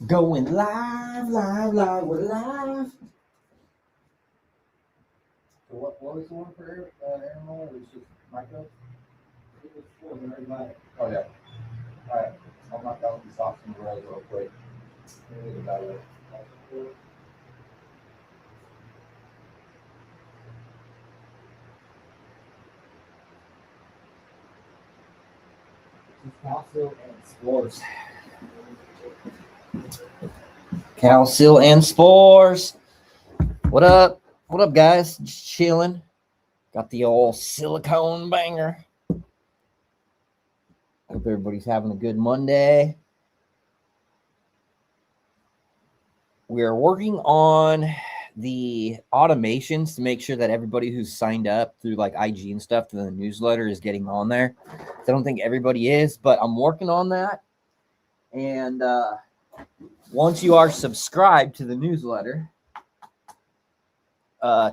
Going live, we're live. So what was the one for animal? It was just micro? It was for the red light. Oh yeah. Alright. I'll knock out these off some rails real quick. Maybe the better. Calcil and spores. Calcil and spores. What up? What up, guys? Just chilling. Got the old silicone banger. Hope everybody's having a good Monday. We're working on the automations to make sure that everybody who's signed up through like IG and stuff to the newsletter is getting on there. I don't think everybody is, but I'm working on that. And once you are subscribed to the newsletter,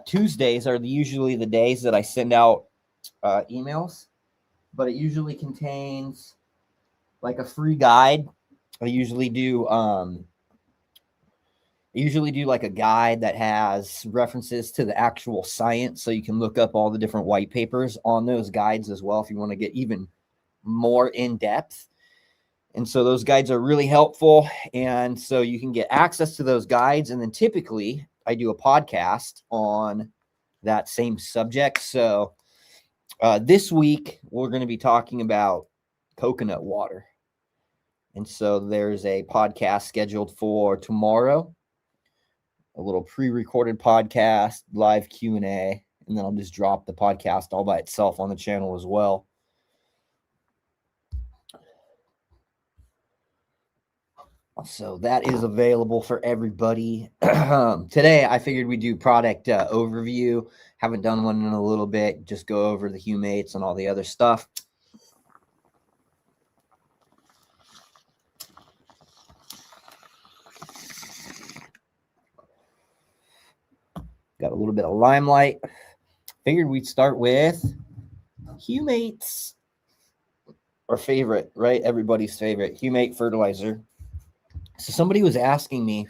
Tuesdays are usually the days that I send out emails, but it usually contains like a free guide. I usually do like a guide that has references to the actual science, so you can look up all the different white papers on those guides as well if you want to get even more in depth. And so those guides are really helpful. And so you can get access to those guides. And then typically I do a podcast on that same subject. So this week we're going to be talking about coconut water. And so there's a podcast scheduled for tomorrow, a little pre-recorded podcast, live Q&A, and then I'll just drop the podcast all by itself on the channel as well. So that is available for everybody. Today, I figured we'd do product overview. Haven't done one in a little bit. Just go over the humates and all the other stuff. Got a little bit of limelight. Figured we'd start with humates. Our favorite, right? Everybody's favorite. Humate fertilizer. So somebody was asking me,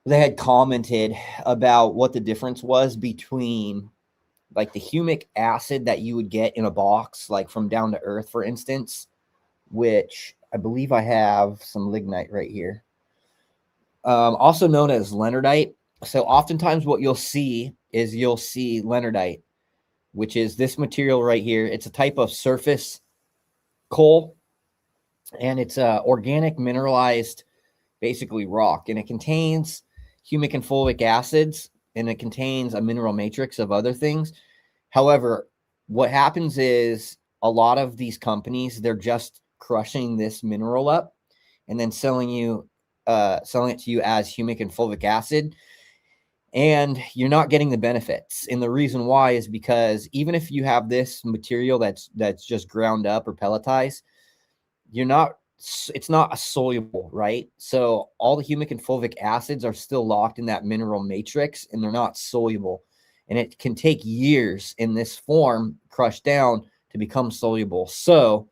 they had commented about what the difference was between like the humic acid that you would get in a box, like from Down to Earth, for instance, which I believe I have some lignite right here, also known as leonardite. So oftentimes what you'll see is leonardite, which is this material right here. It's a type of surface coal, and it's organic mineralized, basically rock, and it contains humic and fulvic acids, and it contains a mineral matrix of other things. However, what happens is a lot of these companies, they're just crushing this mineral up and then selling it to you as humic and fulvic acid, and you're not getting the benefits. And the reason why is because even if you have this material that's just ground up or pelletized, it's not soluble, right? So all the humic and fulvic acids are still locked in that mineral matrix, and they're not soluble. And it can take years in this form, crushed down, to become soluble. So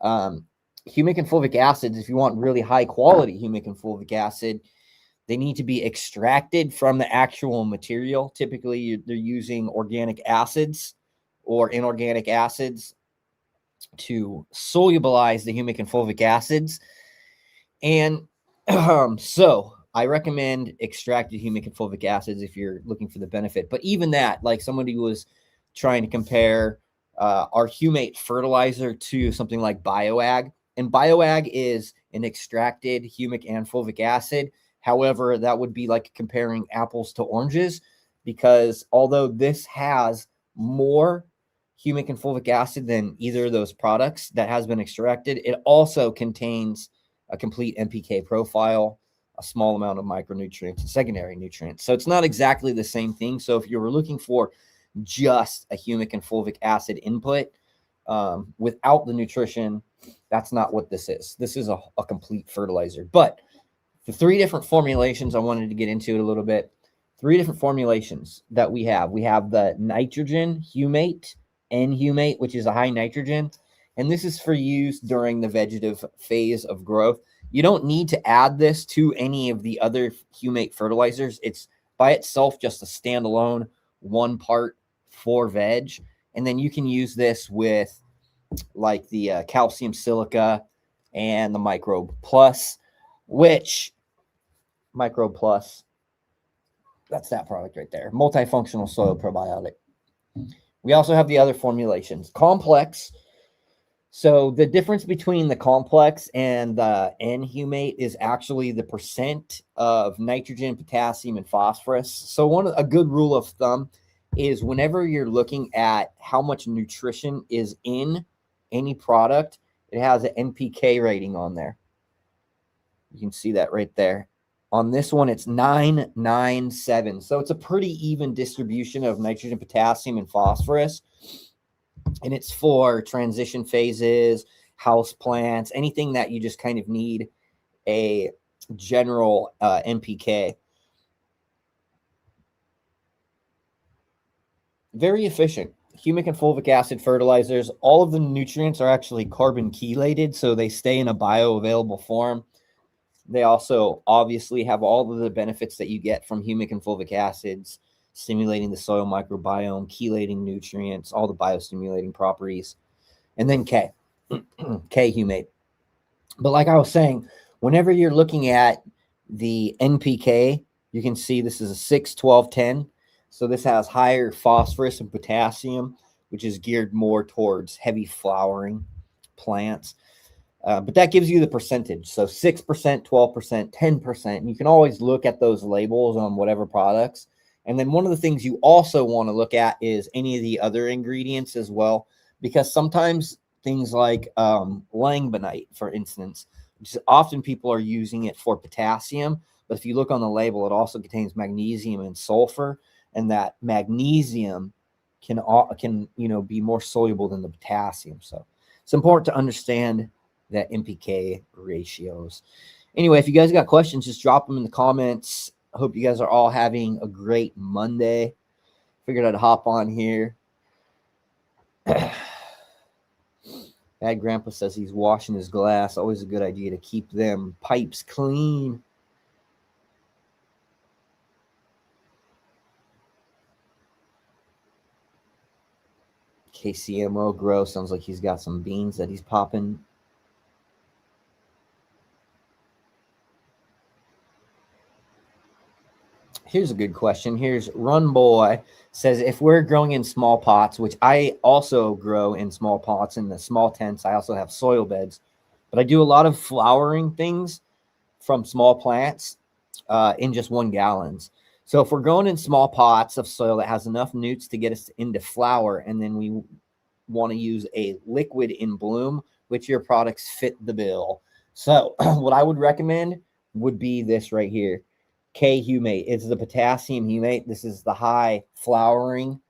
humic and fulvic acids, if you want really high quality humic and fulvic acid, they need to be extracted from the actual material. Typically, they're using organic acids or inorganic acids to solubilize the humic and fulvic acids. And so I recommend extracted humic and fulvic acids if you're looking for the benefit. But even that, like somebody was trying to compare our humate fertilizer to something like BioAg. And BioAg is an extracted humic and fulvic acid. However, that would be like comparing apples to oranges, because although this has more humic and fulvic acid than either of those products that has been extracted, it also contains a complete NPK profile, a small amount of micronutrients and secondary nutrients. So it's not exactly the same thing. So if you were looking for just a humic and fulvic acid input without the nutrition, that's not what this is. This is a complete fertilizer. But the three different formulations, I wanted to get into it a little bit. Three different formulations that we have. We have the nitrogen humate, N-humate, which is a high nitrogen, and this is for use during the vegetative phase of growth. You don't need to add this to any of the other humate fertilizers. It's by itself just a standalone 1 part for veg. And then you can use this with like the calcium silica and the Microbe Plus, which Microbe Plus, that's that product right there, multifunctional soil probiotic. We also have the other formulations. Complex. So the difference between the complex and the N-humate is actually the percent of nitrogen, potassium, and phosphorus. So a good rule of thumb is whenever you're looking at how much nutrition is in any product, it has an NPK rating on there. You can see that right there. On this one, it's 997. So it's a pretty even distribution of nitrogen, potassium, and phosphorus. And it's for transition phases, house plants, anything that you just kind of need a general NPK. Very efficient. Humic and fulvic acid fertilizers, all of the nutrients are actually carbon chelated, so they stay in a bioavailable form. They also obviously have all of the benefits that you get from humic and fulvic acids, stimulating the soil microbiome, chelating nutrients, all the biostimulating properties. And then K, K-humate. But like I was saying, whenever you're looking at the NPK, you can see this is a 6, 12, 10. So this has higher phosphorus and potassium, which is geared more towards heavy flowering plants. But that gives you the percentage. So 6%, 12%, 10%. And you can always look at those labels on whatever products. And then one of the things you also want to look at is any of the other ingredients as well, because sometimes things like langbonite, for instance, which often people are using it for potassium. But if you look on the label, it also contains magnesium and sulfur, and that magnesium can be more soluble than the potassium. So it's important to understand that NPK ratios. Anyway, if you guys got questions, just drop them in the comments. I hope you guys are all having a great Monday. Figured I'd hop on here. Bad Grandpa says he's washing his glass. Always a good idea to keep them pipes clean. KCMO Grow sounds like he's got some beans that he's popping. Here's a good question. Here's Run Boy says, if we're growing in small pots, which I also grow in small pots in the small tents, I also have soil beds, but I do a lot of flowering things from small plants in just 1 gallons. So if we're growing in small pots of soil that has enough newts to get us into flower, and then we want to use a liquid in bloom, which your products fit the bill. So what I would recommend would be this right here. K-humate. It's the potassium humate. This is the high flowering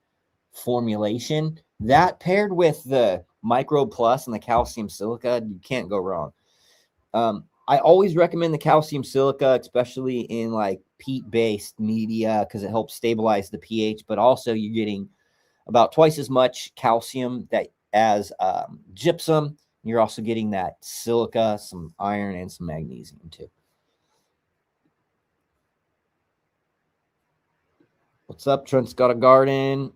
formulation. That paired with the Microbe Plus and the calcium silica, you can't go wrong. I always recommend the calcium silica, especially in like peat-based media, because it helps stabilize the pH, but also you're getting about twice as much calcium as gypsum. You're also getting that silica, some iron, and some magnesium too. What's up? Trent's got a garden.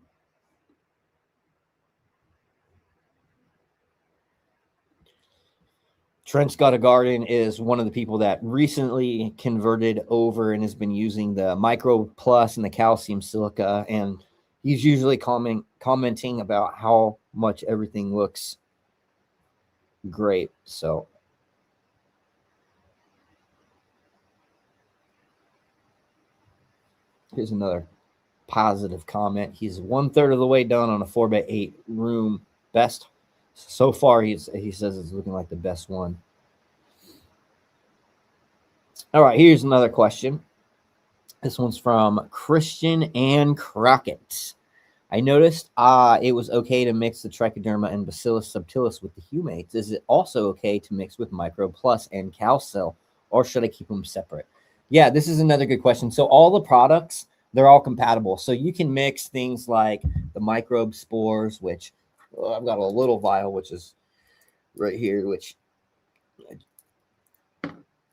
Trent's got a garden is one of the people that recently converted over and has been using the Microbe Plus and the calcium silica. And he's usually commenting about how much everything looks great. So here's another positive comment. He's 1/3 of the way done on a 4x8 room. Best so far. He says it's looking like the best one. All right, here's another question. This one's from Christian and Crockett. I noticed it was okay to mix the trichoderma and Bacillus subtilis with the humates. Is it also okay to mix with Microbe Plus and Calcil, or should I keep them separate? Yeah, this is another good question. So all the products, they're all compatible. So you can mix things like the microbe spores, which I've got a little vial, which is right here, which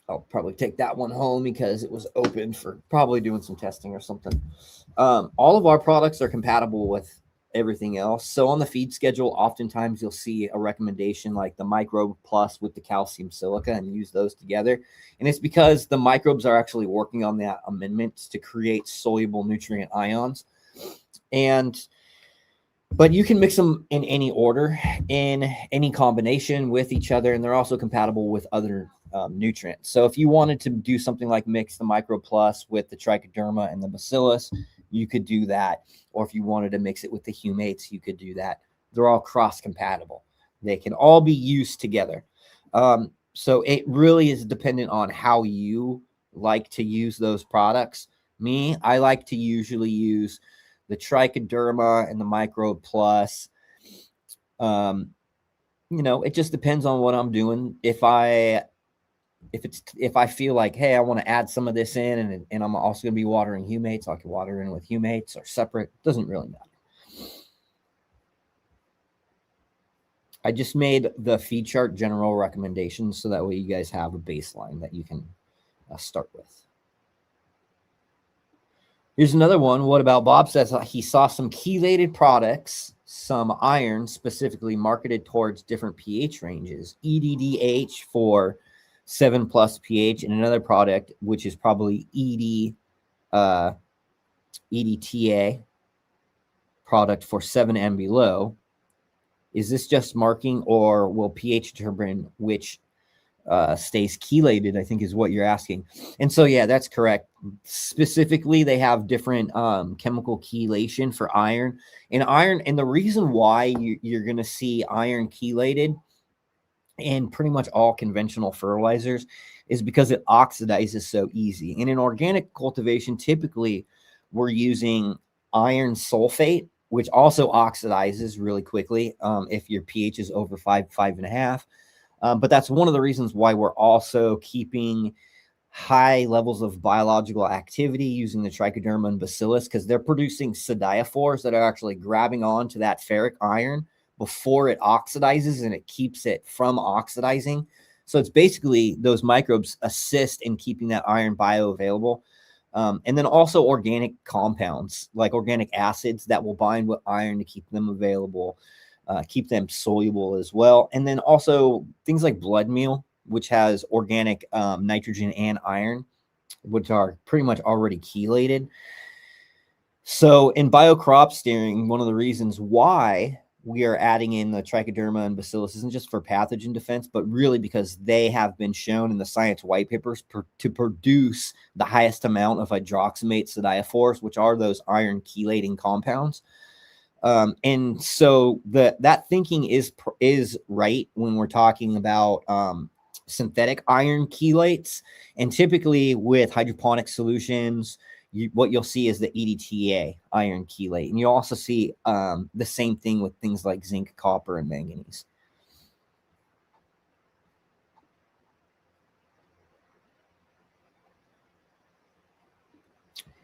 I'll probably take that one home because it was open for probably doing some testing or something. All of our products are compatible with everything else. So on the feed schedule, oftentimes you'll see a recommendation like the Microbe Plus with the calcium silica and use those together. And it's because the microbes are actually working on that amendment to create soluble nutrient ions. But you can mix them in any order, in any combination with each other, and they're also compatible with other nutrients. So if you wanted to do something like mix the Micro Plus with the Trichoderma and the Bacillus, you could do that. Or if you wanted to mix it with the humates, you could do that. They're all cross-compatible. They can all be used together. So it really is dependent on how you like to use those products. Me, I like to usually use the Trichoderma and the Micro Plus. It just depends on what I'm doing. If I feel like, hey, I want to add some of this in, and I'm also going to be watering humates, I can water in with humates or separate. Doesn't really matter. I just made the feed chart general recommendations so that way you guys have a baseline that you can start with. Here's another one. What about Bob says he saw some chelated products, some iron specifically marketed towards different pH ranges, EDDH for 7+ pH, and another product which is probably EDTA product for 7 and below. Is this just marking, or will pH determine which stays chelated, I think is what you're asking. And so, yeah, that's correct. Specifically, they have different chemical chelation for iron. And the reason why you're going to see iron chelated in pretty much all conventional fertilizers is because it oxidizes so easy. And in organic cultivation, typically we're using iron sulfate, which also oxidizes really quickly if your pH is over 5.5. But that's one of the reasons why we're also keeping high levels of biological activity using the Trichoderma and Bacillus, because they're producing siderophores that are actually grabbing on to that ferric iron before it oxidizes, and it keeps it from oxidizing. So it's basically those microbes assist in keeping that iron bioavailable. And then also organic compounds like organic acids that will bind with iron to keep them available. Keep them soluble as well. And then also things like blood meal, which has organic nitrogen and iron, which are pretty much already chelated. So in biocrop steering, one of the reasons why we are adding in the Trichoderma and Bacillus isn't just for pathogen defense, but really because they have been shown in the science white papers to produce the highest amount of hydroxymate siderophores, which are those iron chelating compounds. And so that thinking is right when we're talking about synthetic iron chelates. And typically with hydroponic solutions, what you'll see is the EDTA iron chelate. And you also see the same thing with things like zinc, copper, and manganese.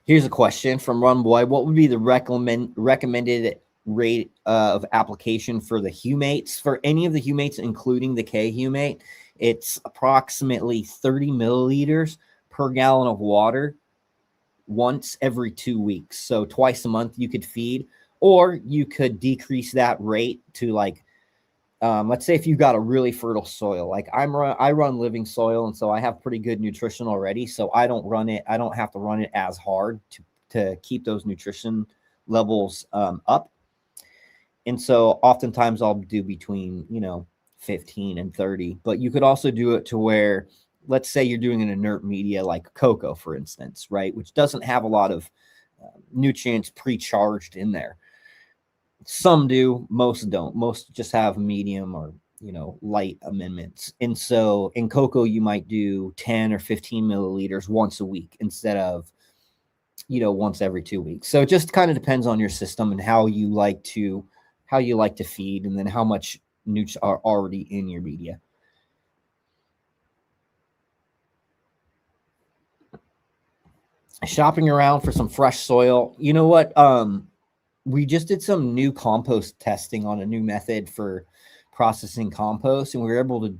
Here's a question from Run Boy. What would be the recommended rate of application for the humates? For any of the humates, including the K humate, it's approximately 30 milliliters per gallon of water once every 2 weeks. So twice a month you could feed, or you could decrease that rate to like, let's say if you've got a really fertile soil, like I run living soil. And so I have pretty good nutrition already. So I don't have to run it as hard to keep those nutrition levels up. And so oftentimes I'll do between, 15 and 30, but you could also do it to where, let's say you're doing an inert media like cocoa, for instance, right? Which doesn't have a lot of nutrients pre-charged in there. Some do, most don't. Most just have medium or, light amendments. And so in cocoa, you might do 10 or 15 milliliters once a week instead of, once every 2 weeks. So it just kind of depends on your system and how you like to feed, and then how much nutrients are already in your media. Shopping around for some fresh soil. You know what? We just did some new compost testing on a new method for processing compost, and we were able to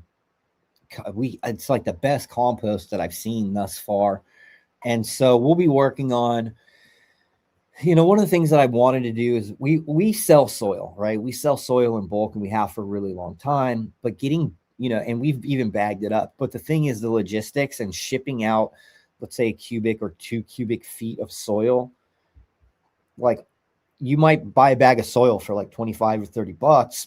it's like the best compost that I've seen thus far. And so we'll be working on, one of the things that I wanted to do is we sell soil, right? We sell soil in bulk, and we have for a really long time, but getting, and we've even bagged it up. But the thing is the logistics and shipping out, let's say a cubic or 2 cubic feet of soil. Like, you might buy a bag of soil for like 25 or $30,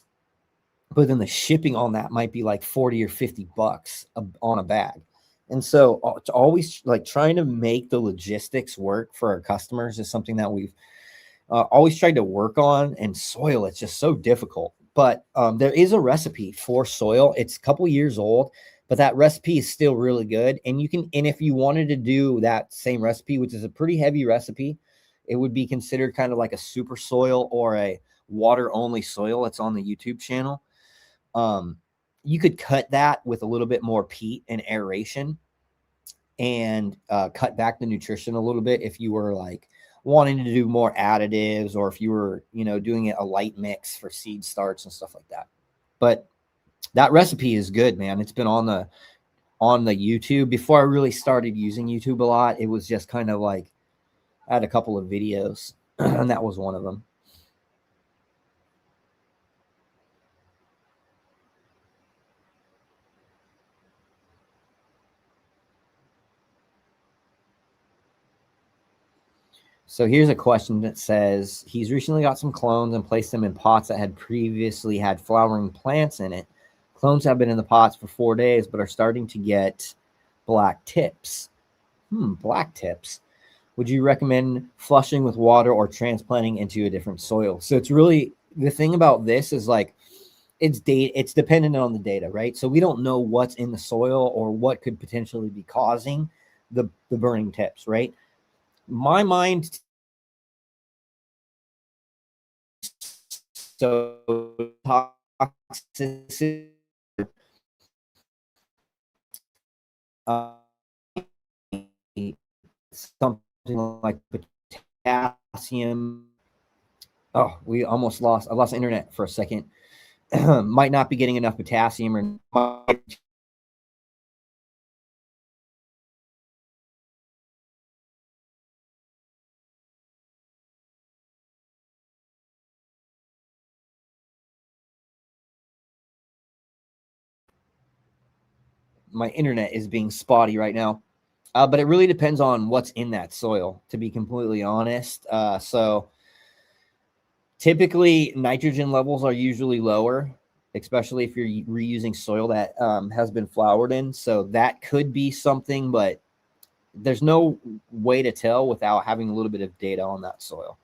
but then the shipping on that might be like 40 or $50 on a bag. And so it's always like trying to make the logistics work for our customers is something that we've always tried to work on. And soil, it's just so difficult. But there is a recipe for soil. It's a couple years old, but that recipe is still really good. And if you wanted to do that same recipe, which is a pretty heavy recipe, it would be considered kind of like a super soil or a water only soil. It's on the YouTube channel. You could cut that with a little bit more peat and aeration and cut back the nutrition a little bit if you were like wanting to do more additives, or if you were, doing it a light mix for seed starts and stuff like that. But that recipe is good, man. It's been on the YouTube. Before I really started using YouTube a lot, it was just kind of like I had a couple of videos and that was one of them. So here's a question that says, he's recently got some clones and placed them in pots that had previously had flowering plants in it. Clones have been in the pots for 4 days, but are starting to get black tips. Black tips. Would you recommend flushing with water or transplanting into a different soil? So it's really, the thing about this is like, it's dependent on the data, right? So we don't know what's in the soil or what could potentially be causing the burning tips, right? My mind, so toxicity, something like potassium. Oh, I lost internet for a second. Might not be getting enough potassium, or my internet is being spotty right now. But it really depends on what's in that soil, to be completely honest. So typically nitrogen levels are usually lower, especially if you're reusing soil that has been flowered in. So that could be something, but there's no way to tell without having a little bit of data on that soil.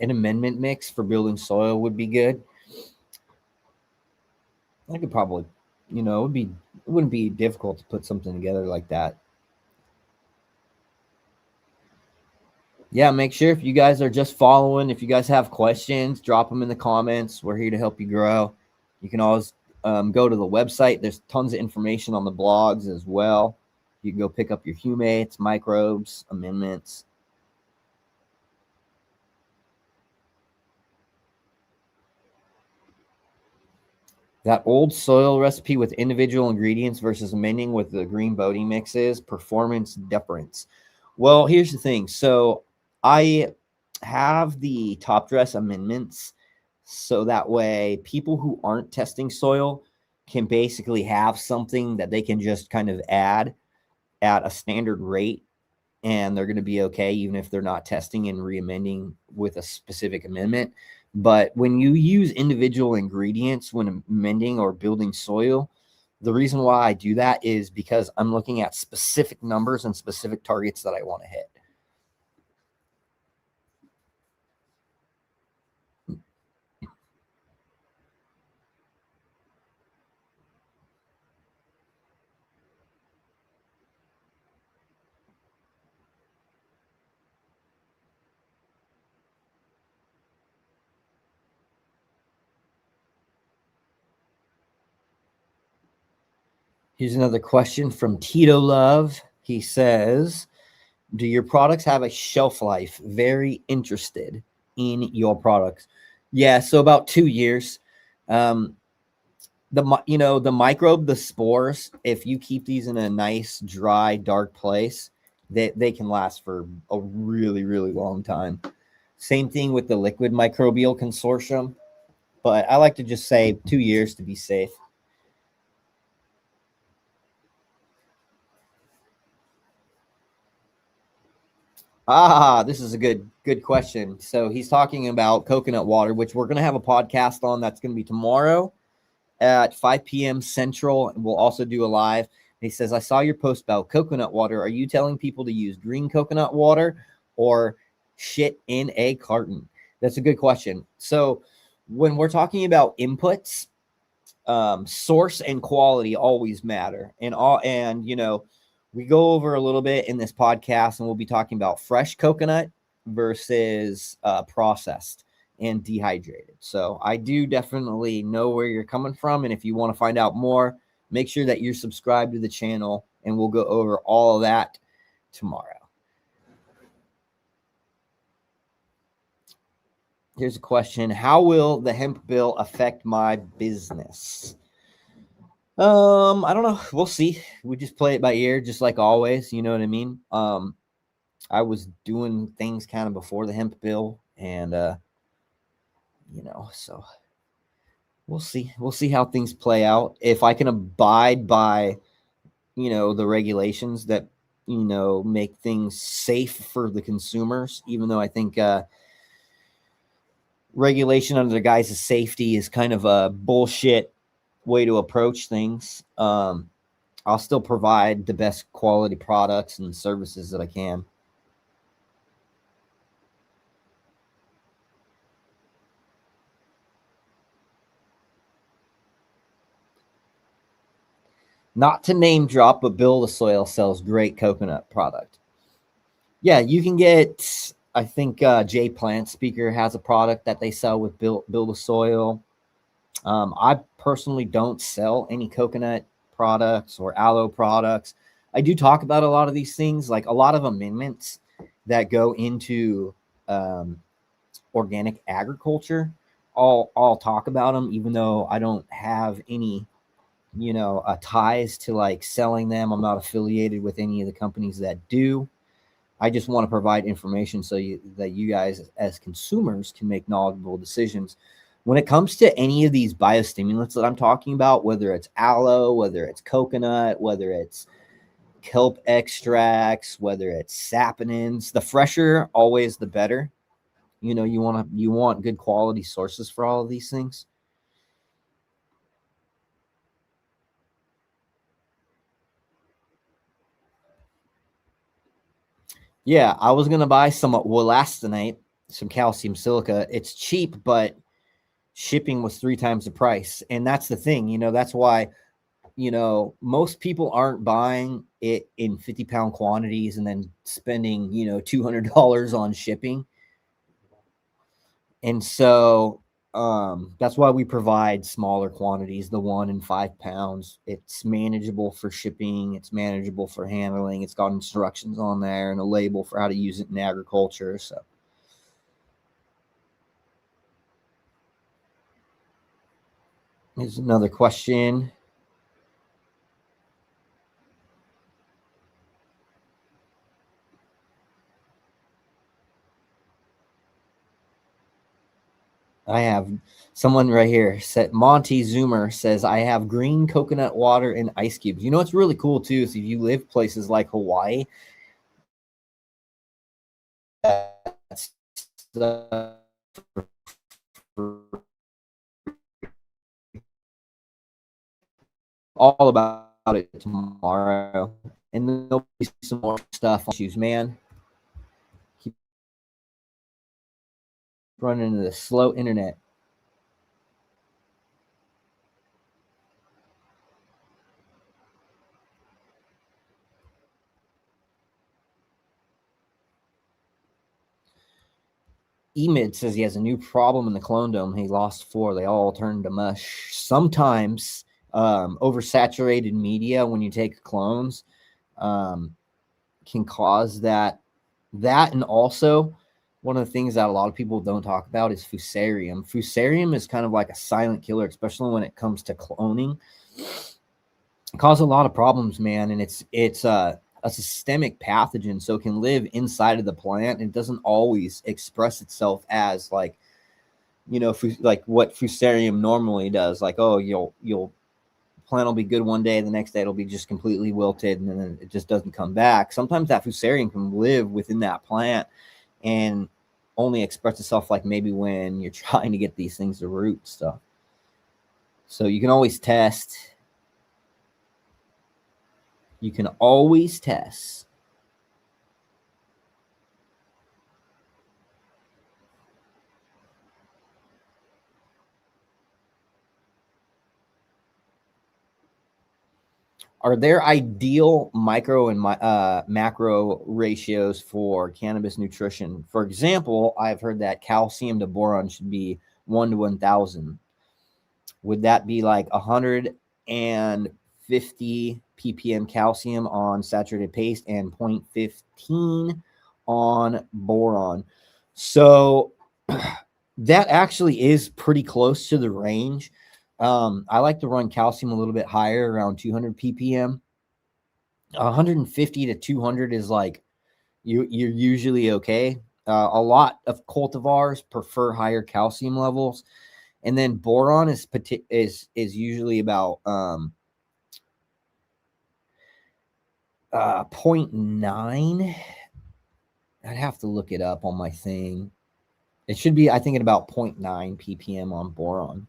An amendment mix for building soil would be good. I could probably, it wouldn't be difficult to put something together like that. Yeah, make sure if you guys are just following, if you guys have questions, drop them in the comments. We're here to help you grow. You can always go to the website. There's tons of information on the blogs as well. You can go pick up your humates, microbes, amendments. That old soil recipe with individual ingredients versus amending with the green boating mixes, performance difference. Well, here's the thing. So I have the top dress amendments, so that way people who aren't testing soil can basically have something that they can just kind of add at a standard rate, and they're going to be okay, even if they're not testing and re-amending with a specific amendment. But when you use individual ingredients when amending or building soil, the reason why I do that is because I'm looking at specific numbers and specific targets that I want to hit. Here's another question from Tito Love. He says, do your products have a shelf life? Very interested in your products. Yeah, so about 2 years. The microbe, the spores, if you keep these in a nice, dry, dark place, they can last for a really, really long time. Same thing with the liquid microbial consortium, but I like to just say 2 years to be safe. This is a good question. So he's talking about coconut water, which we're going to have a podcast on. That's going to be tomorrow at 5 p.m. Central, and we'll also do a live. He says, I saw your post about coconut water. Are you telling people to use green coconut water or shit in a carton? That's a good question. So when we're talking about inputs, source and quality always matter. And we go over a little bit in this podcast, and we'll be talking about fresh coconut versus processed and dehydrated. So I do definitely know where you're coming from. And if you want to find out more, make sure that you're subscribed to the channel, and we'll go over all of that tomorrow. Here's a question. How will the hemp bill affect my business? I don't know. We'll see. We just play it by ear, just like always. You know what I mean? I was doing things kind of before the hemp bill, and so we'll see. We'll see how things play out. If I can abide by, the regulations that, make things safe for the consumers, even though I think regulation under the guise of safety is kind of a bullshit way to approach things. I'll still provide the best quality products and services that I can. Not to name drop, but Build a Soil sells great coconut product. Yeah, you can get, I think Jay Plant Speaker has a product that they sell with Build a Soil. I personally don't sell any coconut products or aloe products. I do talk about a lot of these things, like a lot of amendments that go into organic agriculture. I'll talk about them, even though I don't have any, ties to like selling them. I'm not affiliated with any of the companies that do. I just want to provide information so that you guys as consumers can make knowledgeable decisions. When it comes to any of these biostimulants that I'm talking about, whether it's aloe, whether it's coconut, whether it's kelp extracts, whether it's saponins, the fresher, always the better. You want good quality sources for all of these things. Yeah, I was going to buy some Wolastanite, some calcium silica. It's cheap, but shipping was 3 times the price. And that's the thing, that's why, most people aren't buying it in 50-pound quantities and then spending, $200 on shipping. And so that's why we provide smaller quantities, the 1 and 5 pounds. It's manageable for shipping. It's manageable for handling. It's got instructions on there and a label for how to use it in agriculture. So here's another question. I have someone right here said, Monty Zoomer says, I have green coconut water and ice cubes. What's really cool too is if you live places like Hawaii, that's all about it tomorrow. And there'll be some more stuff on issues, man. Keep running into the slow internet. Emid says he has a new problem in the clone dome. He lost 4. They all turned to mush. Sometimes oversaturated media when you take clones can cause that. And also one of the things that a lot of people don't talk about is fusarium. Fusarium is kind of like a silent killer, especially when it comes to cloning. It causes a lot of problems, man, and it's a systemic pathogen, so it can live inside of the plant, and it doesn't always express itself as like, like what fusarium normally does. Like, oh, you'll plant will be good one day, the next day it'll be just completely wilted, and then it just doesn't come back. Sometimes that fusarium can live within that plant and only express itself like maybe when you're trying to get these things to root stuff. So you can always test. You can always test. Are there ideal micro and macro ratios for cannabis nutrition? For example, I've heard that calcium to boron should be 1 to 1,000. Would that be like 150 ppm calcium on saturated paste and 0.15 on boron? So that actually is pretty close to the range. I like to run calcium a little bit higher, around 200 ppm. 150 to 200 is like you're usually okay. A lot of cultivars prefer higher calcium levels, and then boron is usually about 0.9. I'd have to look it up on my thing. It should be, I think, at about 0.9 ppm on boron.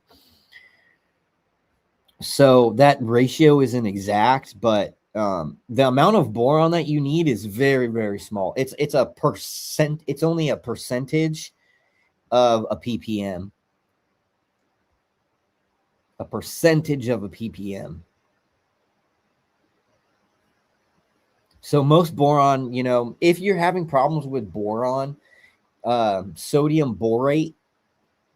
So that ratio isn't exact, but the amount of boron that you need is very, very small. It's a percent. It's only a percentage of a ppm. A percentage of a ppm. So most boron, if you're having problems with boron, sodium borate,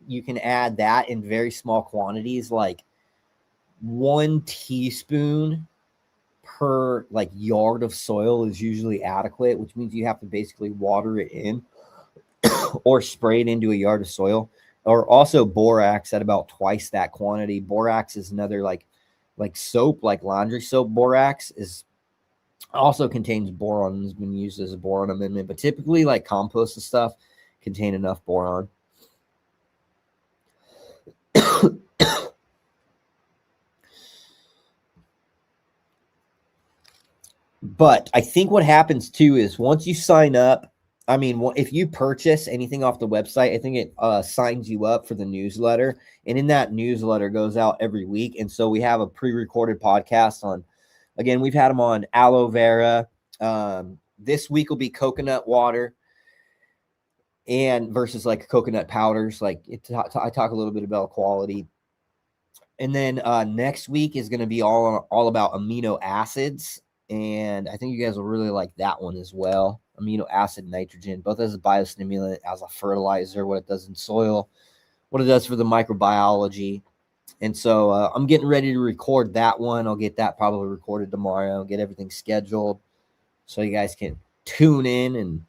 you can add that in very small quantities, like 1 teaspoon per like yard of soil is usually adequate, which means you have to basically water it in or spray it into a yard of soil. Or also borax at about twice that quantity. Borax is another like soap, like laundry soap. Borax is also contains boron and has been used as a boron amendment, but typically like compost and stuff contain enough boron. But I think what happens too is once you sign up, I mean, if you purchase anything off the website, I think it signs you up for the newsletter. And in that newsletter goes out every week. And so we have a pre-recorded podcast on, again, we've had them on aloe vera. This week will be coconut water and versus like coconut powders. Like I talk a little bit about quality. And then next week is going to be all about amino acids. And I think you guys will really like that one as well. Amino acid, nitrogen, both as a biostimulant, as a fertilizer, what it does in soil, what it does for the microbiology. And so I'm getting ready to record that one. I'll get that probably recorded tomorrow, get everything scheduled so you guys can tune in. And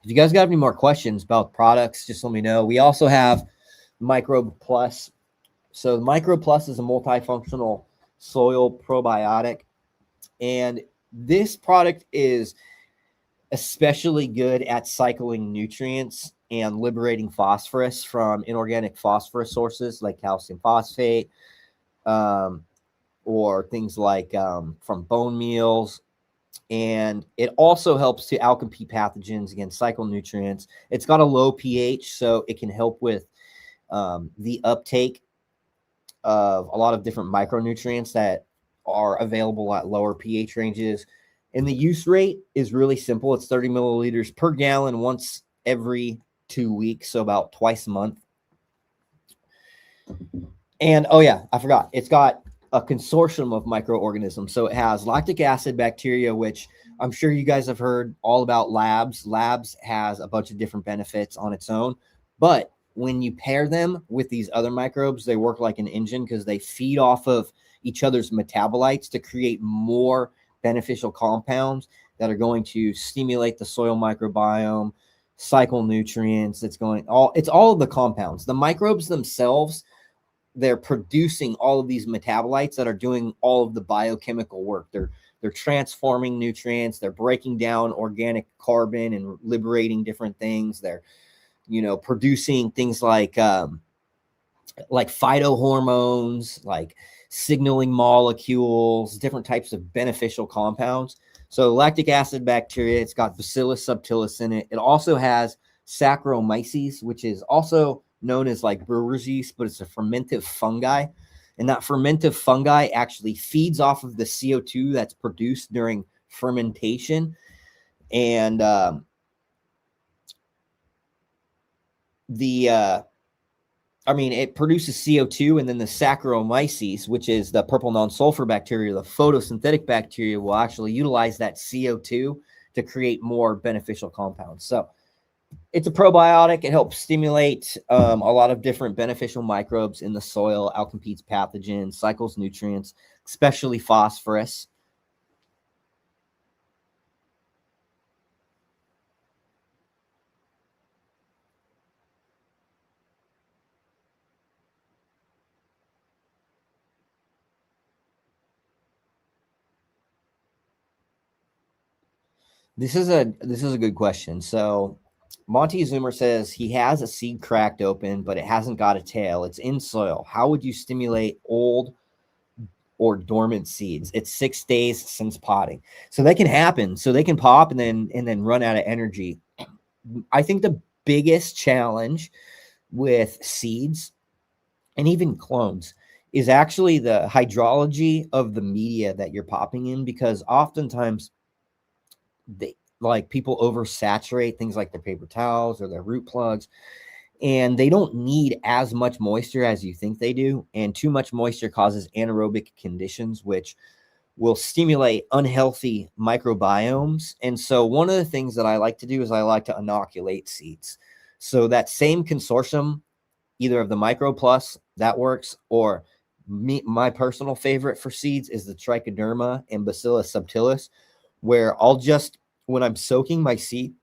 if you guys got any more questions about products, just let me know. We also have Microbe Plus. So Microbe Plus is a multifunctional soil probiotic. And this product is especially good at cycling nutrients and liberating phosphorus from inorganic phosphorus sources like calcium phosphate, or things like from bone meals. And it also helps to outcompete pathogens against cycle nutrients. It's got a low pH, so it can help with the uptake of a lot of different micronutrients that are available at lower pH ranges. And the use rate is really simple. It's 30 milliliters per gallon once every 2 weeks, so about twice a month. And oh yeah, I forgot. It's got a consortium of microorganisms. So it has lactic acid bacteria, which I'm sure you guys have heard all about labs. Labs has a bunch of different benefits on its own. But when you pair them with these other microbes, they work like an engine because they feed off of each other's metabolites to create more beneficial compounds that are going to stimulate the soil microbiome, cycle nutrients. It's all of the compounds. The microbes themselves, they're producing all of these metabolites that are doing all of the biochemical work. They're transforming nutrients, they're breaking down organic carbon and liberating different things. They're, producing things like phytohormones, like signaling molecules, different types of beneficial compounds. So lactic acid bacteria, it's got Bacillus subtilis in it. It also has Saccharomyces, which is also known as like brewer's yeast, but it's a fermentive fungi. And that fermentive fungi actually feeds off of the CO2 that's produced during fermentation. And it produces CO2, and then the Saccharomyces, which is the purple non-sulfur bacteria, the photosynthetic bacteria, will actually utilize that CO2 to create more beneficial compounds. So it's a probiotic. It helps stimulate a lot of different beneficial microbes in the soil, outcompetes pathogens, cycles nutrients, especially phosphorus. This is a good question. So Monty Zoomer says he has a seed cracked open, but it hasn't got a tail. It's in soil. How would you stimulate old or dormant seeds? It's 6 days since potting. So that can happen. So they can pop and then run out of energy. I think the biggest challenge with seeds and even clones is actually the hydrology of the media that you're popping in, because oftentimes people oversaturate things like their paper towels or their root plugs, and they don't need as much moisture as you think they do. And too much moisture causes anaerobic conditions, which will stimulate unhealthy microbiomes. And so one of the things that I like to do is I like to inoculate seeds. So that same consortium, either of the Micro Plus, that works, or my personal favorite for seeds is the Trichoderma and Bacillus subtilis, where when I'm soaking my seeds,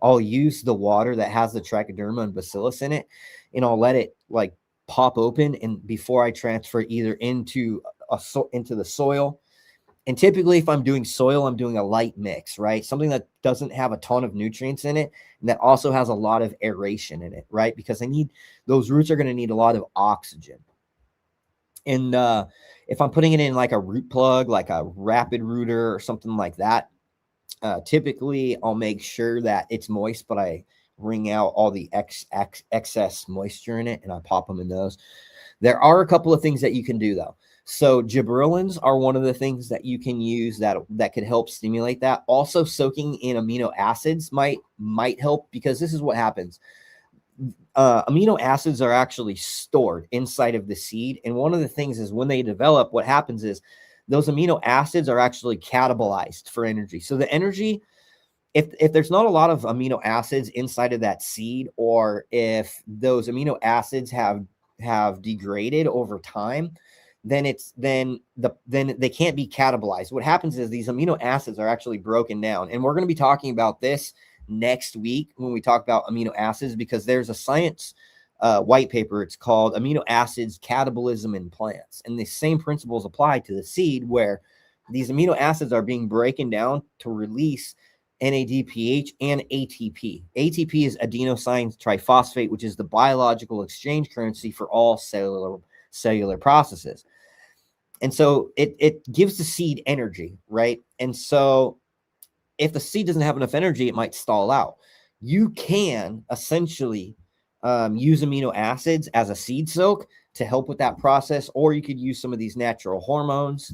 I'll use the water that has the Trichoderma and Bacillus in it, and I'll let it like pop open, and before I transfer either into the soil. And typically, if I'm doing soil, I'm doing a light mix, right? Something that doesn't have a ton of nutrients in it, and that also has a lot of aeration in it, right? Because those roots are going to need a lot of oxygen. And if I'm putting it in like a root plug, like a rapid rooter or something like that, typically I'll make sure that it's moist, but I wring out all the excess moisture in it, and I pop them in those. There are a couple of things that you can do though. So gibberellins are one of the things that you can use that could help stimulate that. Also, soaking in amino acids might help, because this is what happens. Amino acids are actually stored inside of the seed. And one of the things is when they develop, what happens is those amino acids are actually catabolized for energy. So the energy, if there's not a lot of amino acids inside of that seed, or if those amino acids have degraded over time, then they can't be catabolized. What happens is these amino acids are actually broken down. And we're going to be talking about this next week when we talk about amino acids, because there's a science white paper. It's called Amino Acids Catabolism in Plants. And the same principles apply to the seed, where these amino acids are being broken down to release NADPH and ATP. ATP is adenosine triphosphate, which is the biological exchange currency for all cellular processes. And so it gives the seed energy, right? And so if the seed doesn't have enough energy, it might stall out. You can essentially use amino acids as a seed soak to help with that process, or you could use some of these natural hormones.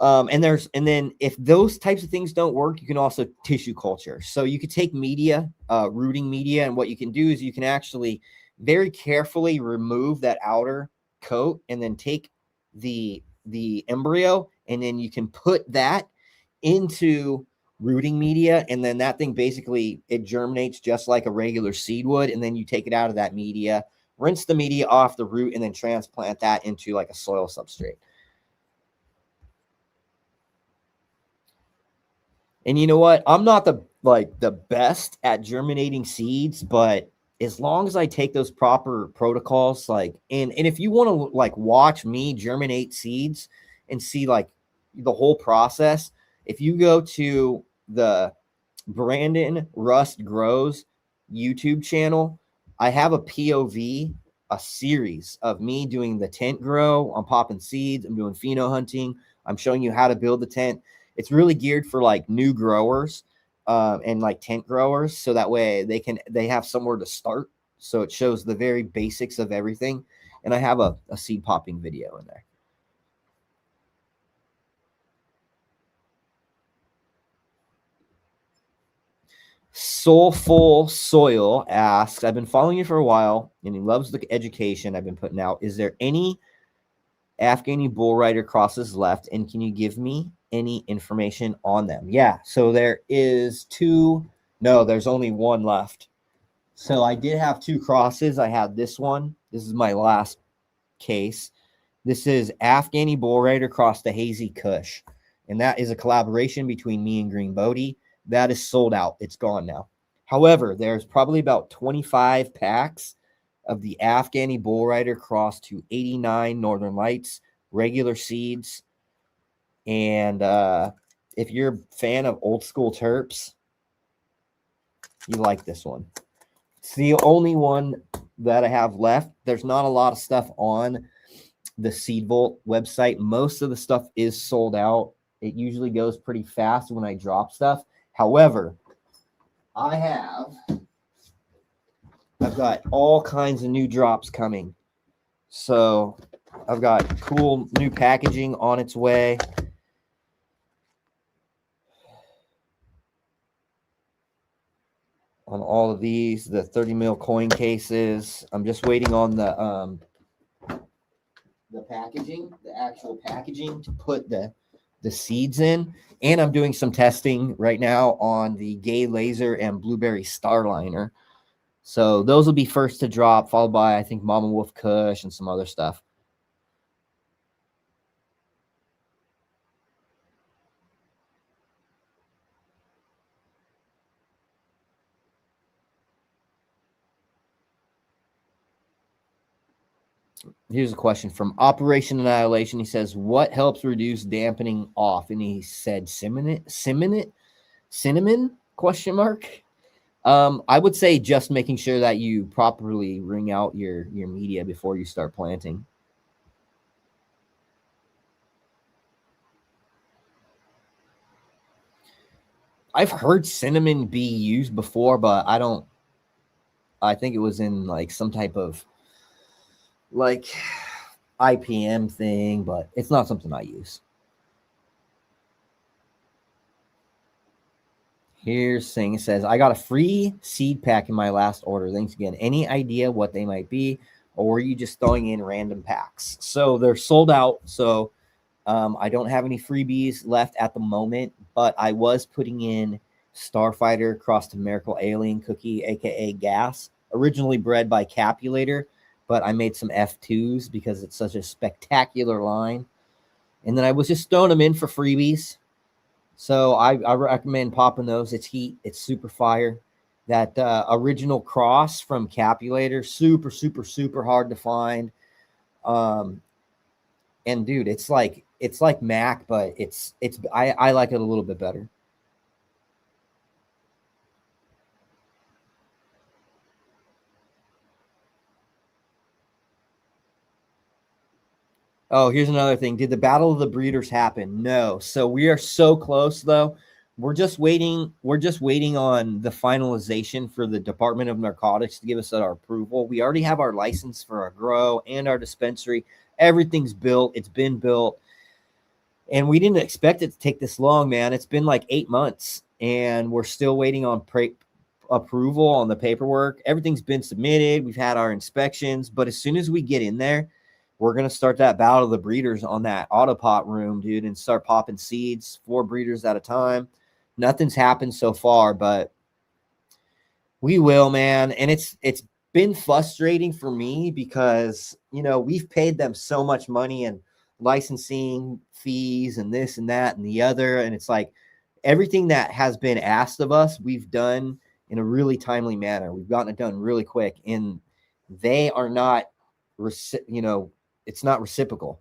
And then if those types of things don't work, you can also tissue culture. So you could take media, rooting media, and what you can do is you can actually very carefully remove that outer coat, and then take the embryo, and then you can put that into rooting media, and then that thing basically, it germinates just like a regular seed would, and then you take it out of that media rinse the media off the root, and then transplant that into like a soil substrate. And you know what? I'm not the best at germinating seeds, but as long as I take those proper protocols, like, and if you want to like watch me germinate seeds and see like the whole process, if you go to the Brandon Rust Grows YouTube channel, I have a POV, a series of me doing the tent grow. I'm popping seeds. I'm doing pheno hunting. I'm showing you how to build the tent. It's really geared for like new growers and like tent growers. So that way they have somewhere to start. So it shows the very basics of everything. And I have a seed popping video in there. Soulful Soil asks, I've been following you for a while and he loves the education I've been putting out. Is there any Afghani bull rider crosses left? And can you give me any information on them? Yeah, so there is two. No, there's only one left. So I did have two crosses. I had this one. This is my last case. This is Afghani bull rider cross the Hazy Kush. And that is a collaboration between me and Green Bodie. That is sold out. It's gone now. However, there's probably about 25 packs of the Afghani bull rider cross to 89 Northern Lights, regular seeds. And if you're a fan of old school terps, you like this one. It's the only one that I have left. There's not a lot of stuff on the Seed Vault website. Most of the stuff is sold out. It usually goes pretty fast when I drop stuff. However, I've got all kinds of new drops coming. So I've got cool new packaging on its way. On all of these, the 30 mil coin cases. I'm just waiting on the packaging, the actual packaging to put the seeds in. And I'm doing some testing right now on the Gay Laser and Blueberry Starliner. So those will be first to drop, followed by, I think, Mama Wolf Kush and some other stuff. Here's a question from Operation Annihilation. He says, what helps reduce dampening off? And he said cinnamon question mark. I would say just making sure that you properly wring out your media before you start planting. I've heard cinnamon be used before, but I think it was in like some type of like IPM thing, but it's not something I use. Here's saying, it says, I got a free seed pack in my last order. Thanks again. Any idea what they might be? Or were you just throwing in random packs? So they're sold out. So I don't have any freebies left at the moment, but I was putting in Starfighter Cross to Miracle Alien Cookie, aka Gas, originally bred by Capulator, but I made some F2s because it's such a spectacular line. And then I was just throwing them in for freebies. So I recommend popping those. It's heat. It's super fire. That original cross from Capulator, super, super, super hard to find. And dude, it's like Mac, but I like it a little bit better. Oh, here's another thing. Did the Battle of the Breeders happen? No. So we are so close, though. We're just waiting on the finalization for the Department of Narcotics to give us our approval. We already have our license for our grow and our dispensary. Everything's built. It's been built. And we didn't expect it to take this long, man. It's been like 8 months, and we're still waiting on approval on the paperwork. Everything's been submitted. We've had our inspections. But as soon as we get in there, we're going to start that Battle of the Breeders on that autopot room, dude, and start popping seeds, 4 breeders at a time. Nothing's happened so far, but we will, man. And it's been frustrating for me because, we've paid them so much money and licensing fees and this and that and the other. And it's like everything that has been asked of us, we've done in a really timely manner. We've gotten it done really quick, and they are not, it's not reciprocal.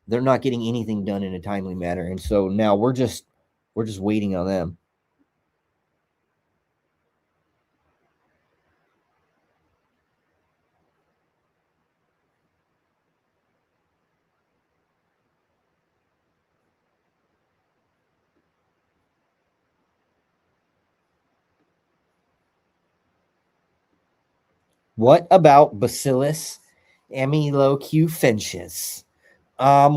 They're not getting anything done in a timely manner. And so now we're just waiting on them. What about Bacillus amylocuensis?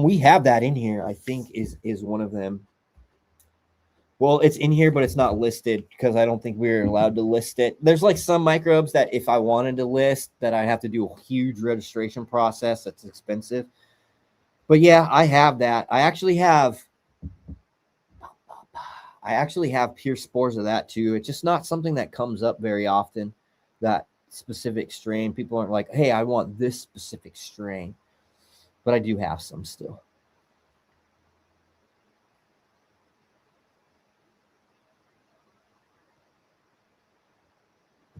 We have that in here. I think is one of them. Well, it's in here, but it's not listed because I don't think we're allowed to list it. There's like some microbes that if I wanted to list, that I have to do a huge registration process. That's expensive. But yeah, I have that. I actually have pure spores of that too. It's just not something that comes up very often, that specific strain. People aren't like, hey, I want this specific strain. But I do have some still.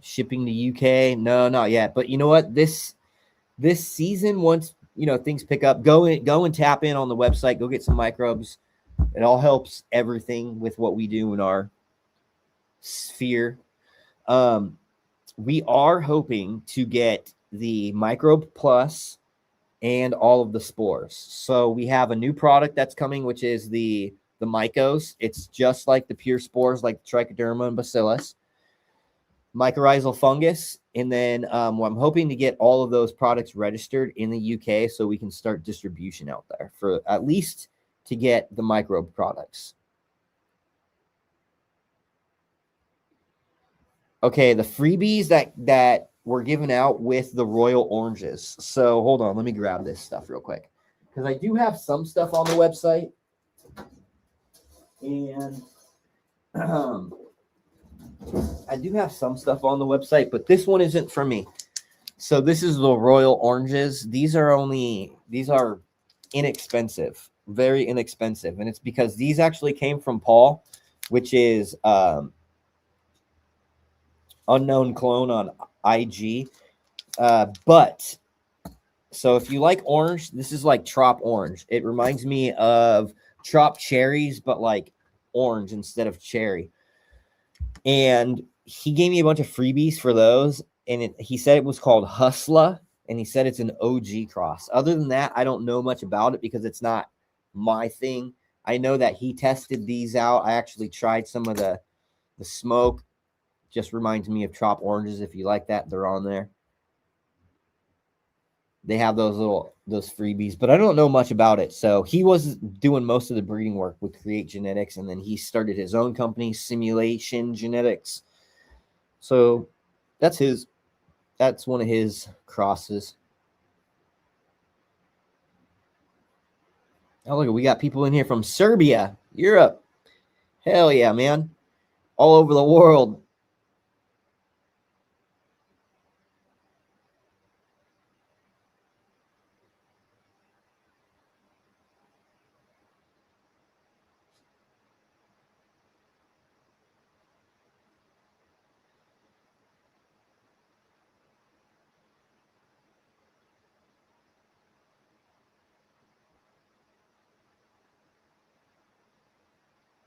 Shipping to UK? No, not yet. But you know what? This season, once things pick up, go and tap in on the website. Go get some microbes. It all helps everything with what we do in our sphere. We are hoping to get the Microbe Plus and all of the spores. So we have a new product that's coming, which is the Mycos. It's just like the pure spores, like Trichoderma and Bacillus. Mycorrhizal fungus, and then I'm hoping to get all of those products registered in the UK so we can start distribution out there for at least to get the microbe products. Okay, the freebies that were given out with the Royal Oranges. So hold on, let me grab this stuff real quick because I do have some stuff on the website, and I do have some stuff on the website, but this one isn't for me. So this is the Royal Oranges. These are inexpensive, very inexpensive. And it's because these actually came from Paul, which is unknown clone on IG. But so if you like orange, this is like Trop Orange. It reminds me of Trop Cherries, but like orange instead of cherry. And he gave me a bunch of freebies for those. And he said it was called Hustla. And he said it's an OG cross. Other than that, I don't know much about it because it's not my thing. I know that he tested these out. I actually tried some of the smoke. Just reminds me of Trop Oranges. If you like that, they're on there. They have those freebies, but I don't know much about it. So he was doing most of the breeding work with Create Genetics, and then he started his own company, Simulation Genetics. So that's one of his crosses. Oh, look, we got people in here from Serbia, Europe. Hell yeah, man. All over the world.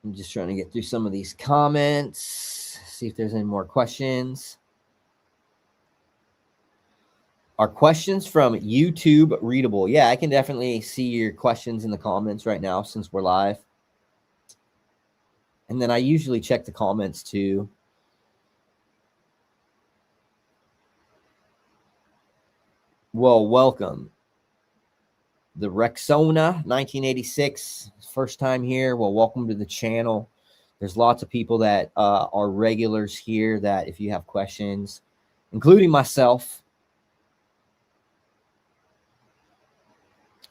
I'm just trying to get through some of these comments, see if there's any more questions. Are questions from YouTube readable? Yeah, I can definitely see your questions in the comments right now since we're live. And then I usually check the comments too. Well, welcome. The Rexona 1986, first time here. Well, welcome to the channel. There's lots of people that are regulars here that if you have questions, including myself.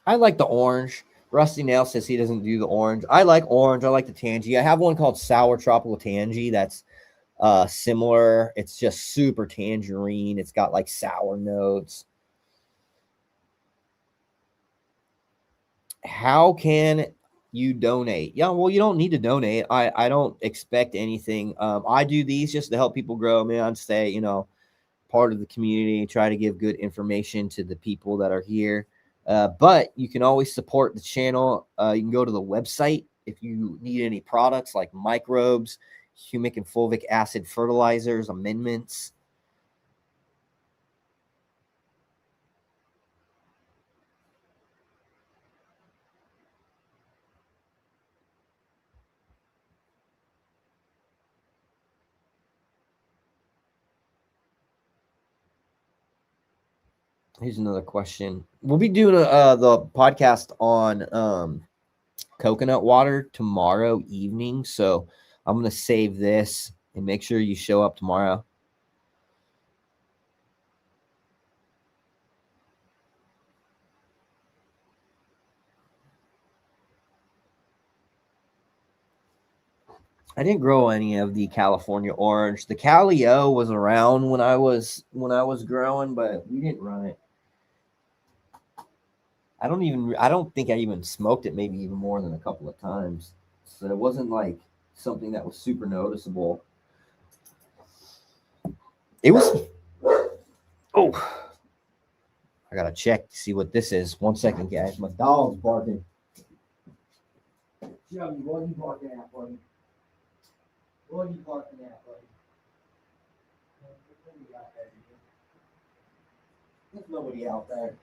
I like the orange. Rusty Nail says he doesn't do the orange. I like orange. I like the Tangy. I have one called Sour Tropical Tangy that's similar. It's just super tangerine. It's got like sour notes. How can you donate? Yeah, well, you don't need to donate. I don't expect anything. I do these just to help people grow, man. Stay, you know, part of the community, try to give good information to the people that are here. But you can always support the channel. You can go to the website if you need any products like microbes, humic and fulvic acid fertilizers, amendments. Here's another question. We'll be doing the podcast on coconut water tomorrow evening. So I'm going to save this and make sure you show up tomorrow. I didn't grow any of the California orange. The Calio was around when I was growing, but we didn't run it. I don't think I even smoked it maybe even more than a couple of times. So it wasn't like something that was super noticeable. It was oh, I gotta check to see what this is. 1 second, guys. My dog's barking. Johnny, what are you barking at, buddy? What are you barking at, buddy? There's nobody out there.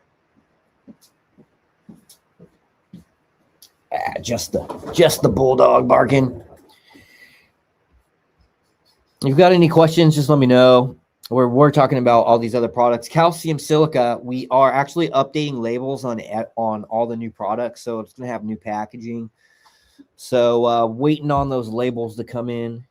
Just the bulldog barking. If you've got any questions, just let me know. We're talking about all these other products. Calcium silica, we are actually updating labels on all the new products, so it's going to have new packaging. So waiting on those labels to come in.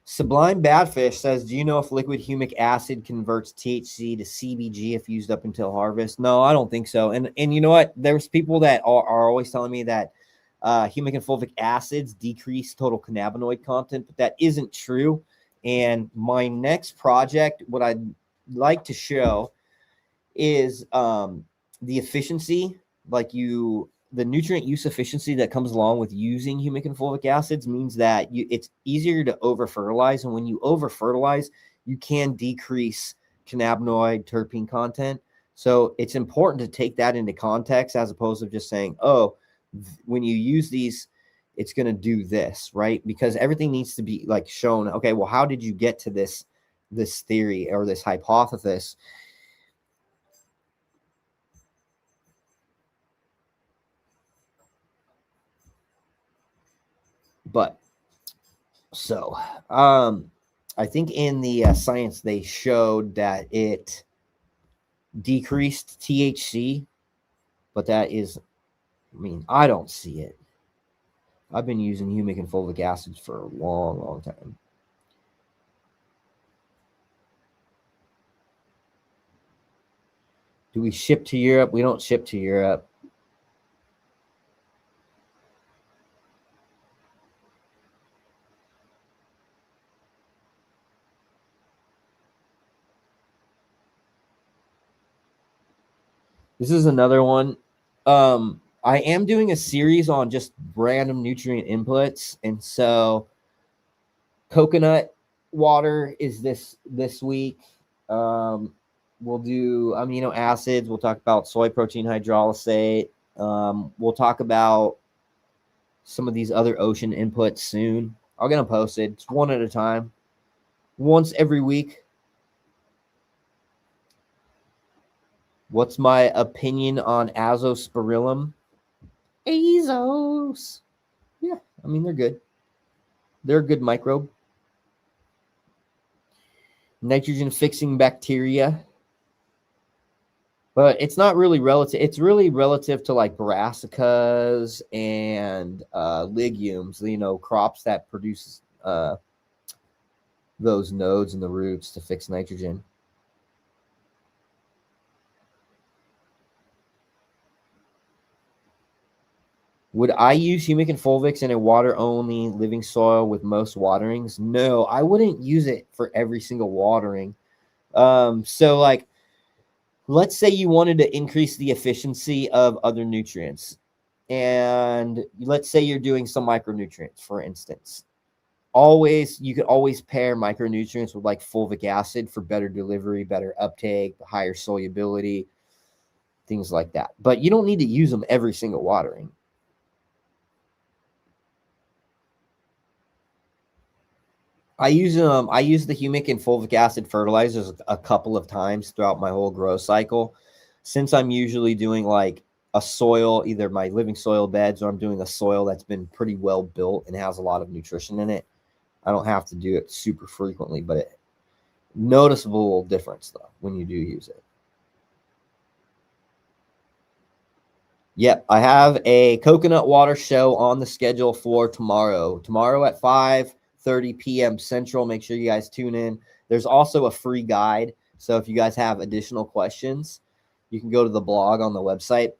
Sublime Badfish says, do you know if liquid humic acid converts THC to CBG if used up until harvest? No, I don't think so. And you know what? There's people that are always telling me that humic and fulvic acids decrease total cannabinoid content, but that isn't true. And my next project, what I'd like to show is the efficiency, the nutrient use efficiency that comes along with using humic and fulvic acids means that it's easier to over fertilize. And when you over fertilize, you can decrease cannabinoid terpene content. So it's important to take that into context as opposed to just saying, oh, when you use these, it's going to do this, right? Because everything needs to be like shown. Okay, well, how did you get to this theory or this hypothesis? But so I think in the science they showed that it decreased THC, but that is, I mean, I don't see it. I've been using humic and fulvic acids for a long, long time. Do we ship to Europe? We don't ship to Europe. This is another one. I am doing a series on just random nutrient inputs. And so coconut water is this week. We'll do amino acids. We'll talk about soy protein hydrolysate. We'll talk about some of these other ocean inputs soon. I'm going to post it. It's one at a time. Once every week. What's my opinion on azospirillum? Azos. Yeah, I mean, they're good. They're a good microbe. Nitrogen fixing bacteria. But it's not really relative. It's really relative to like brassicas and legumes, you know, crops that produce those nodes in the roots to fix nitrogen. Would I use humic and fulvics in a water-only living soil with most waterings? No, I wouldn't use it for every single watering. So like, let's say you wanted to increase the efficiency of other nutrients, and let's say you're doing some micronutrients, for instance. You could always pair micronutrients with like fulvic acid for better delivery, better uptake, higher solubility, things like that. But you don't need to use them every single watering. I use the humic and fulvic acid fertilizers a couple of times throughout my whole grow cycle. Since I'm usually doing like a soil, either my living soil beds, or I'm doing a soil that's been pretty well built and has a lot of nutrition in it, I don't have to do it super frequently, but noticeable difference though when you do use it. Yep, I have a coconut water show on the schedule for tomorrow. Tomorrow at 5:30 p.m. Central. Make sure you guys tune in. There's also a free guide. So if you guys have additional questions, you can go to the blog on the website.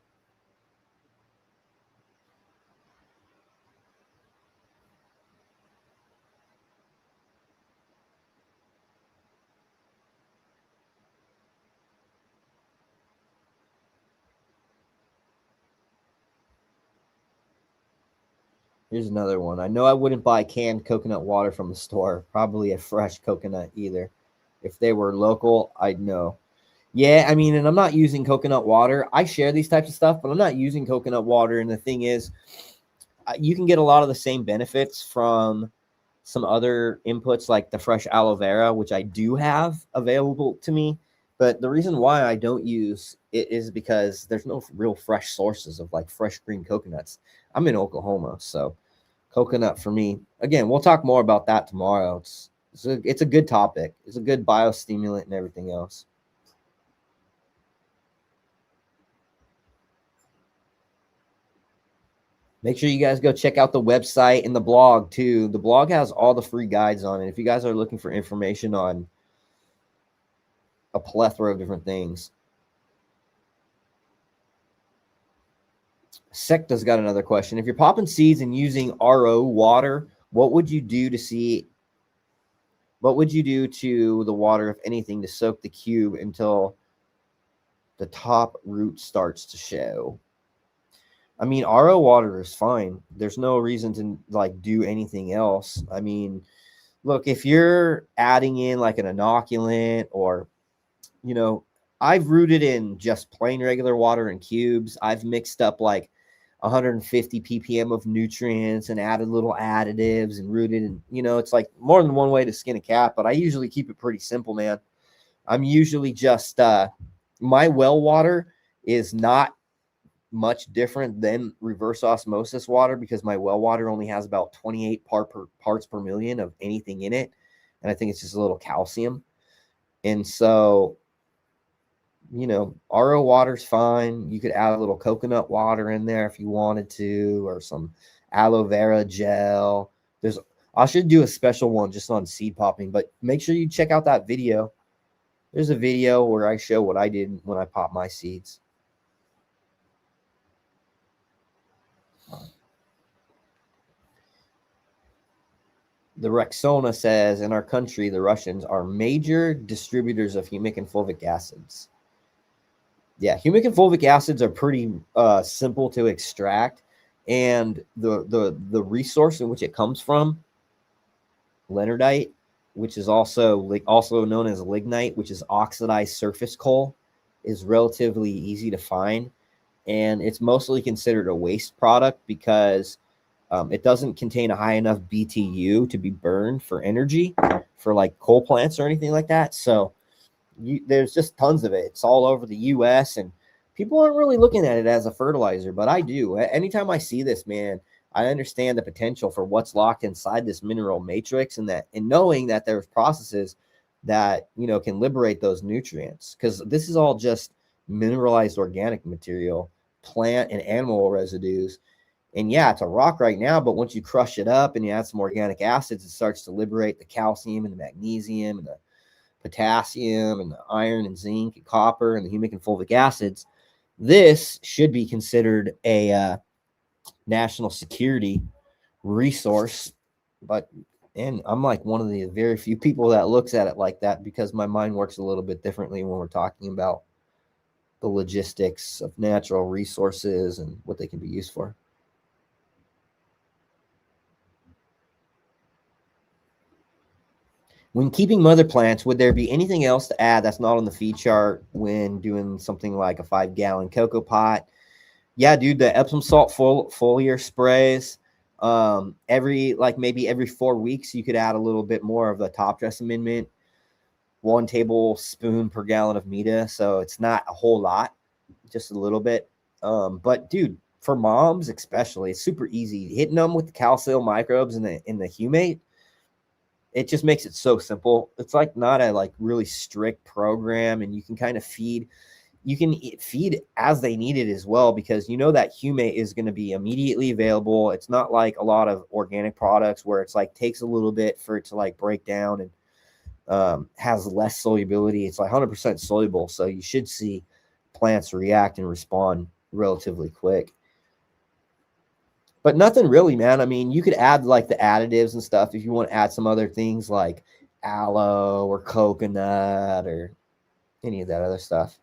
Here's another one. I know I wouldn't buy canned coconut water from the store. Probably a fresh coconut either. If they were local, I'd know. Yeah, I mean, and I'm not using coconut water. I share these types of stuff, but I'm not using coconut water. And the thing is, you can get a lot of the same benefits from some other inputs like the fresh aloe vera, which I do have available to me. But the reason why I don't use it is because there's no real fresh sources of like fresh green coconuts. I'm in Oklahoma, so coconut for me. Again, we'll talk more about that tomorrow. It's a good topic. It's a good biostimulant and everything else. Make sure you guys go check out the website and the blog too. The blog has all the free guides on it. If you guys are looking for information on a plethora of different things. Secta's got another question. If you're popping seeds and using RO water, what would you do to the water, if anything, to soak the cube until the top root starts to show? I mean, RO water is fine. There's no reason to like do anything else. I mean, look, if you're adding in like an inoculant, or, you know, I've rooted in just plain regular water in cubes. I've mixed up like 150 ppm of nutrients and added little additives and rooted. And, you know, it's like more than one way to skin a cat, but I usually keep it pretty simple, man. I'm usually just, my well water is not much different than reverse osmosis water, because my well water only has about 28 parts per million of anything in it. And I think it's just a little calcium. And so, you know, RO water's fine. You could add a little coconut water in there if you wanted to, or some aloe vera gel. I should do a special one just on seed popping, but make sure you check out that video. There's a video where I show what I did when I popped my seeds. The Rexona says, in our country, the Russians are major distributors of humic and fulvic acids. Yeah, humic and fulvic acids are pretty simple to extract, and the resource in which it comes from, leonardite, which is also known as lignite, which is oxidized surface coal, is relatively easy to find, and it's mostly considered a waste product because it doesn't contain a high enough BTU to be burned for energy for like coal plants or anything like that. So there's just tons of it. It's all over the US, and people aren't really looking at it as a fertilizer, but I do. Anytime I see this, man, I understand the potential for what's locked inside this mineral matrix, and knowing that there's processes that, you know, can liberate those nutrients, because this is all just mineralized organic material, plant and animal residues. And yeah, it's a rock right now, but once you crush it up and you add some organic acids, it starts to liberate the calcium and the magnesium and the potassium and the iron and zinc and copper and the humic and fulvic acids. This should be considered a national security resource. And I'm like one of the very few people that looks at it like that, because my mind works a little bit differently when we're talking about the logistics of natural resources and what they can be used for. When keeping mother plants, would there be anything else to add that's not on the feed chart when doing something like a 5-gallon cocoa pot? Yeah, dude, the Epsom salt foliar sprays. Maybe every 4 weeks, you could add a little bit more of the top dress amendment, 1 tablespoon per gallon of Meta. So it's not a whole lot, just a little bit. But dude, for moms especially, it's super easy. Hitting them with the calcium microbes in the humate, it just makes it so simple. It's like not a like really strict program, and you can kind of feed. You can feed as they need it as well, because you know that humate is going to be immediately available. It's not like a lot of organic products where it's like takes a little bit for it to like break down and has less solubility. It's like 100% soluble, so you should see plants react and respond relatively quick. But nothing really, man. I mean, you could add like the additives and stuff if you want to add some other things like aloe or coconut or any of that other stuff.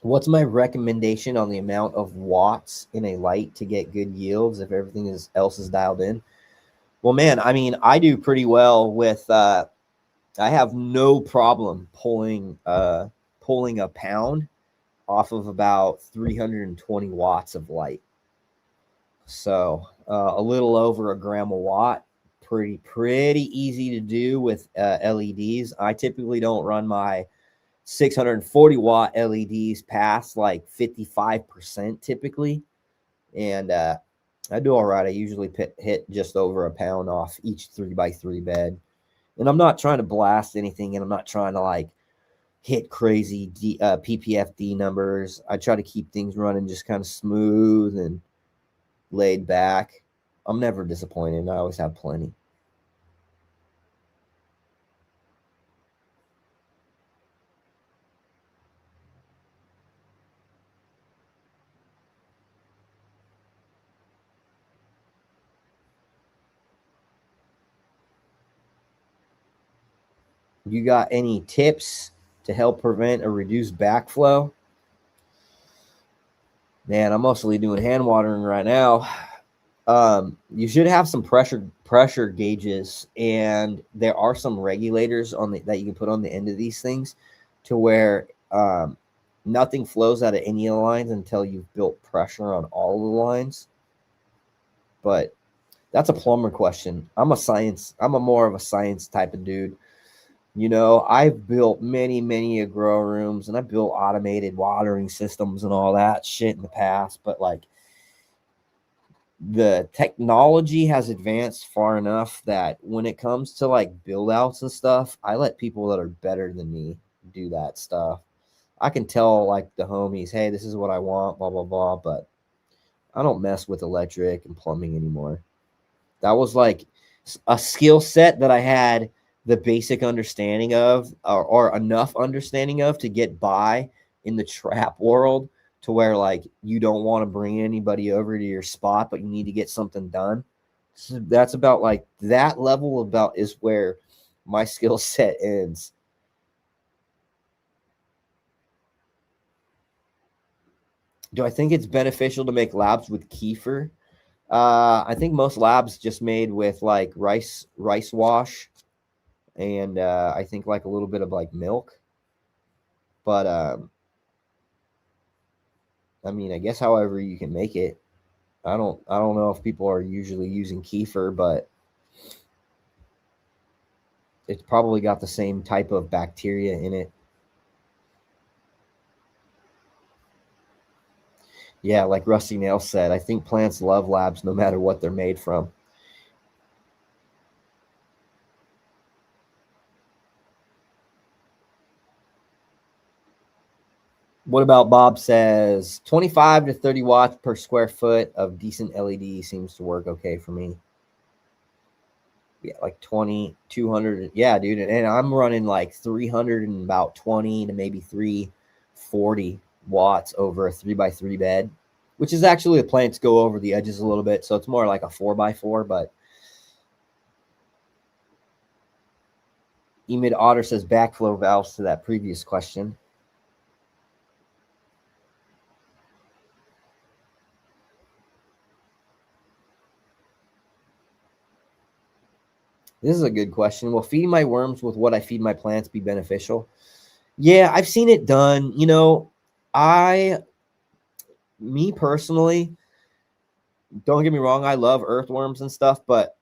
What's my recommendation on the amount of watts in a light to get good yields if everything else is dialed in? Well, man, I mean, I do pretty well with I have no problem pulling a pound off of about 320 watts of light. So a little over a gram a watt, pretty easy to do with LEDs. I typically don't run my 640 watt LEDs past like 55% typically, and I do all right. I usually hit just over a pound off each 3x3 bed, and I'm not trying to blast anything, and I'm not trying to like hit crazy PPFD numbers. I try to keep things running just kind of smooth and laid back. I'm never disappointed. I always have plenty. You got any tips to help prevent or reduce backflow? Man, I'm mostly doing hand watering right now. You should have some pressure gauges, and there are some regulators that you can put on the end of these things to where nothing flows out of any of the lines until you've built pressure on all the lines. But that's a plumber question. I'm more of a science type of dude. You know, I've built many grow rooms, and I built automated watering systems and all that shit in the past, but like the technology has advanced far enough that when it comes to like build outs and stuff, I let people that are better than me do that stuff. I can tell like the homies, hey, this is what I want, blah blah blah, but I don't mess with electric and plumbing anymore. That was like a skill set that I had the basic understanding of, or enough understanding of to get by in the trap world, to where like you don't want to bring anybody over to your spot, but you need to get something done. So that's about like that level about is where my skill set ends. Do I think it's beneficial to make labs with kefir? I think most labs just made with like rice wash, and I think like a little bit of like milk. But I mean, I guess however you can make it. I don't know if people are usually using kefir, but it's probably got the same type of bacteria in it. Yeah, like Rusty Nail said, I think plants love labs no matter what they're made from. What about Bob says 25 to 30 watts per square foot of decent LED seems to work okay for me. Yeah, like 20, 200. Yeah, dude. And I'm running like 300 and about 20 to maybe 340 watts over a 3x3 bed, which is actually the plants go over the edges a little bit. So it's more like a 4x4. But Emid Otter says backflow valves to that previous question. This is a good question. Will feeding my worms with what I feed my plants be beneficial? Yeah, I've seen it done. You know, me personally, don't get me wrong, I love earthworms and stuff, but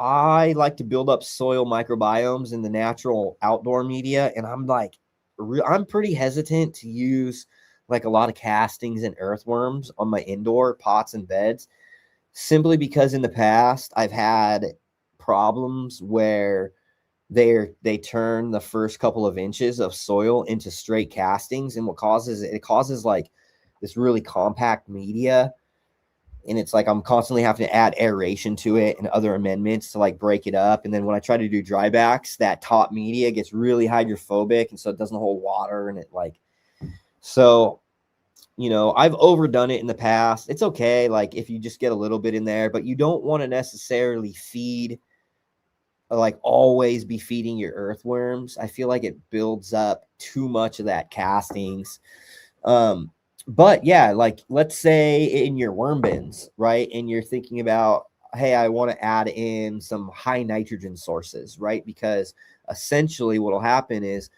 I like to build up soil microbiomes in the natural outdoor media. And I'm pretty hesitant to use like a lot of castings and earthworms on my indoor pots and beds, simply because in the past I've had problems where they turn the first couple of inches of soil into straight castings, and it causes like this really compact media, and it's like I'm constantly having to add aeration to it and other amendments to like break it up. And then when I try to do drybacks, that top media gets really hydrophobic, and so it doesn't hold water, and it like so I've overdone it in the past. It's okay, like if you just get a little bit in there, but you don't want to necessarily always be feeding your earthworms. I feel like it builds up too much of that castings. But yeah, like let's say in your worm bins, right? And you're thinking about, hey, I want to add in some high nitrogen sources, right? Because essentially what will happen is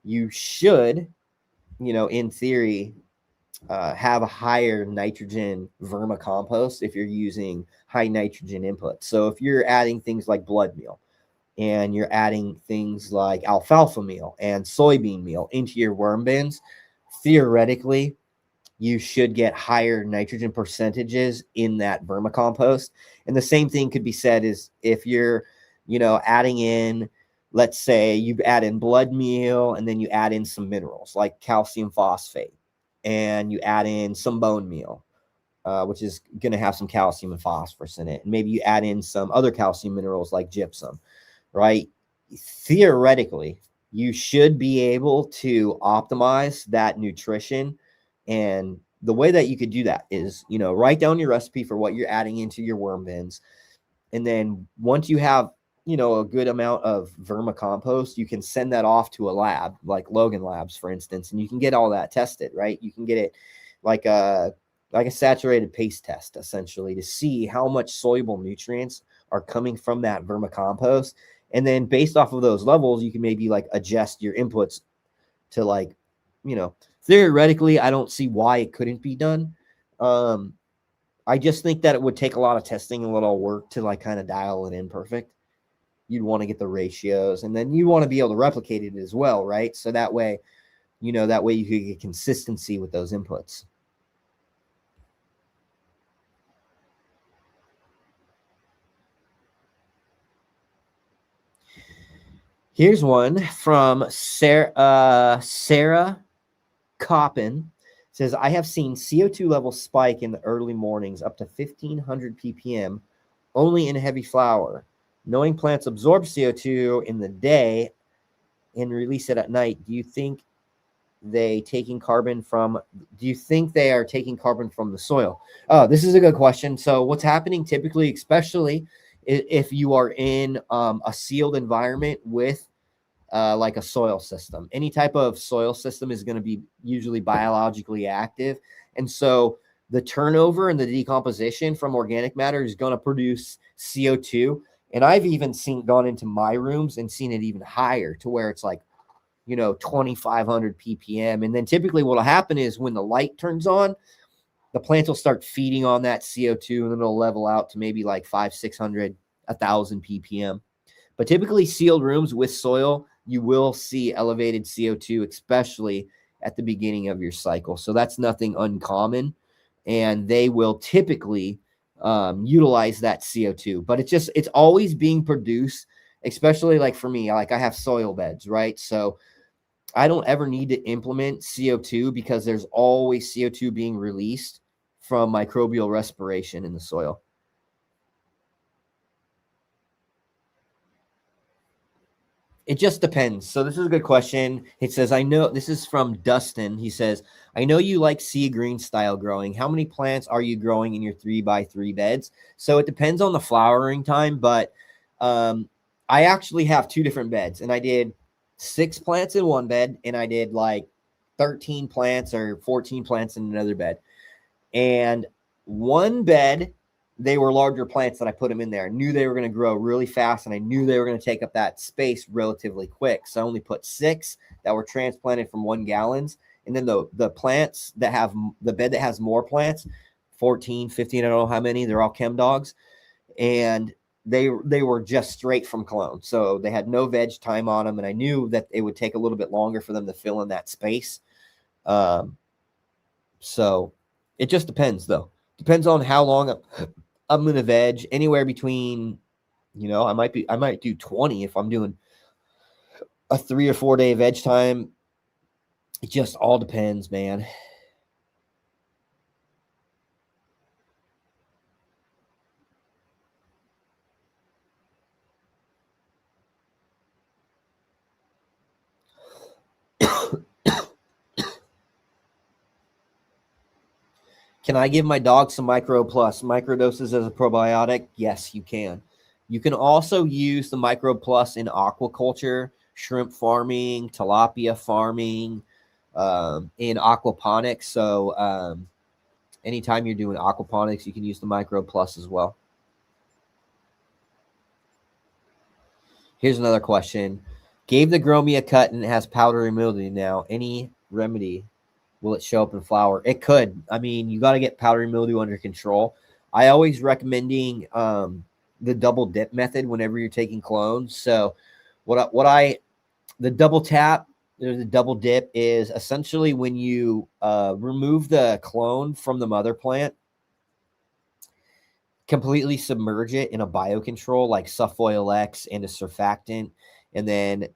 you should, in theory, have a higher nitrogen vermicompost if you're using high nitrogen input. So if you're adding things like blood meal, and you're adding things like alfalfa meal and soybean meal into your worm bins, theoretically, you should get higher nitrogen percentages in that vermicompost. And the same thing could be said is if you're, adding in, let's say you add in blood meal and then you add in some minerals like calcium phosphate, and you add in some bone meal, which is going to have some calcium and phosphorus in it. And maybe you add in some other calcium minerals like gypsum, right? Theoretically, you should be able to optimize that nutrition. And the way that you could do that is, write down your recipe for what you're adding into your worm bins. And then once you have, a good amount of vermicompost, you can send that off to a lab like Logan Labs, for instance, and you can get all that tested, right? You can get it like a saturated paste test, essentially, to see how much soluble nutrients are coming from that vermicompost. And then based off of those levels, you can maybe like adjust your inputs to like, theoretically, I don't see why it couldn't be done. I just think that it would take a lot of testing and a little work to like kind of dial it in perfect. You'd want to get the ratios, and then you want to be able to replicate it as well, right? So that way, you could get consistency with those inputs. Here's one from Sarah Coppin. Says, I have seen CO2 levels spike in the early mornings up to 1500 ppm only in heavy flower. Knowing plants absorb CO2 in the day and release it at night, do you think they are taking carbon from the soil? Oh, this is a good question. So what's happening typically, especially if you are in a sealed environment with like a soil system. Any type of soil system is going to be usually biologically active. And so the turnover and the decomposition from organic matter is going to produce CO2. And I've even gone into my rooms and seen it even higher, to where it's like, 2,500 ppm. And then typically what will happen is when the light turns on, the plants will start feeding on that CO2, and then it'll level out to maybe like 500, 600, 1,000 ppm. But typically sealed rooms with soil, you will see elevated CO2, especially at the beginning of your cycle. So that's nothing uncommon. And they will typically utilize that CO2. But it's always being produced, especially like for me, like I have soil beds, right? So I don't ever need to implement CO2 because there's always CO2 being released from microbial respiration in the soil. It just depends. So this is a good question. It says, I know this is from Dustin. He says, I know you like sea green style growing. How many plants are you growing in your 3x3 beds? So it depends on the flowering time, but I actually have two different beds, and I did 6 plants in one bed, and I did like 13 plants or 14 plants in another bed. And one bed, they were larger plants that I put them in there. I knew they were going to grow really fast, and I knew they were going to take up that space relatively quick. So I only put 6 that were transplanted from 1 gallons. And then the plants that have the bed that has more plants, 14, 15, I don't know how many, they're all chem dogs. And they were just straight from clone. So they had no veg time on them. And I knew that it would take a little bit longer for them to fill in that space. So it just depends, though. Depends on how long I'm going to veg. Anywhere between, I might do 20 if I'm doing a 3 or 4 day veg time. It just all depends, man. Can I give my dog some Micro Plus microdoses as a probiotic? Yes, you can. You can also use the Micro Plus in aquaculture, shrimp farming, tilapia farming, in aquaponics. So anytime you're doing aquaponics, you can use the Micro Plus as well. Here's another question. Gave the Gromia a cut and it has powdery mildew now. Any remedy? Will it show up in flower? It could. I mean, you got to get powdery mildew under control. I always recommending the double dip method whenever you're taking clones. So the double tap, the double dip is essentially when you remove the clone from the mother plant, completely submerge it in a biocontrol like Sufoil X and a surfactant, and then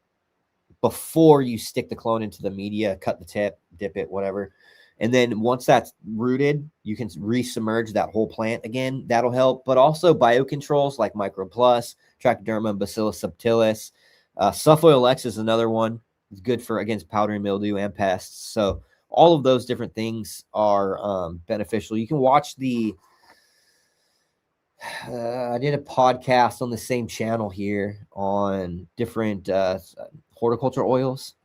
before you stick the clone into the media, cut the tip, dip it, whatever. And then once that's rooted, you can resubmerge that whole plant again. That'll help. But also biocontrols like Micro Plus, Trichoderma, and Bacillus subtilis. Sufoil X is another one. It's good for against powdery mildew and pests. So all of those different things are beneficial. You can watch I did a podcast on the same channel here on different horticulture oils.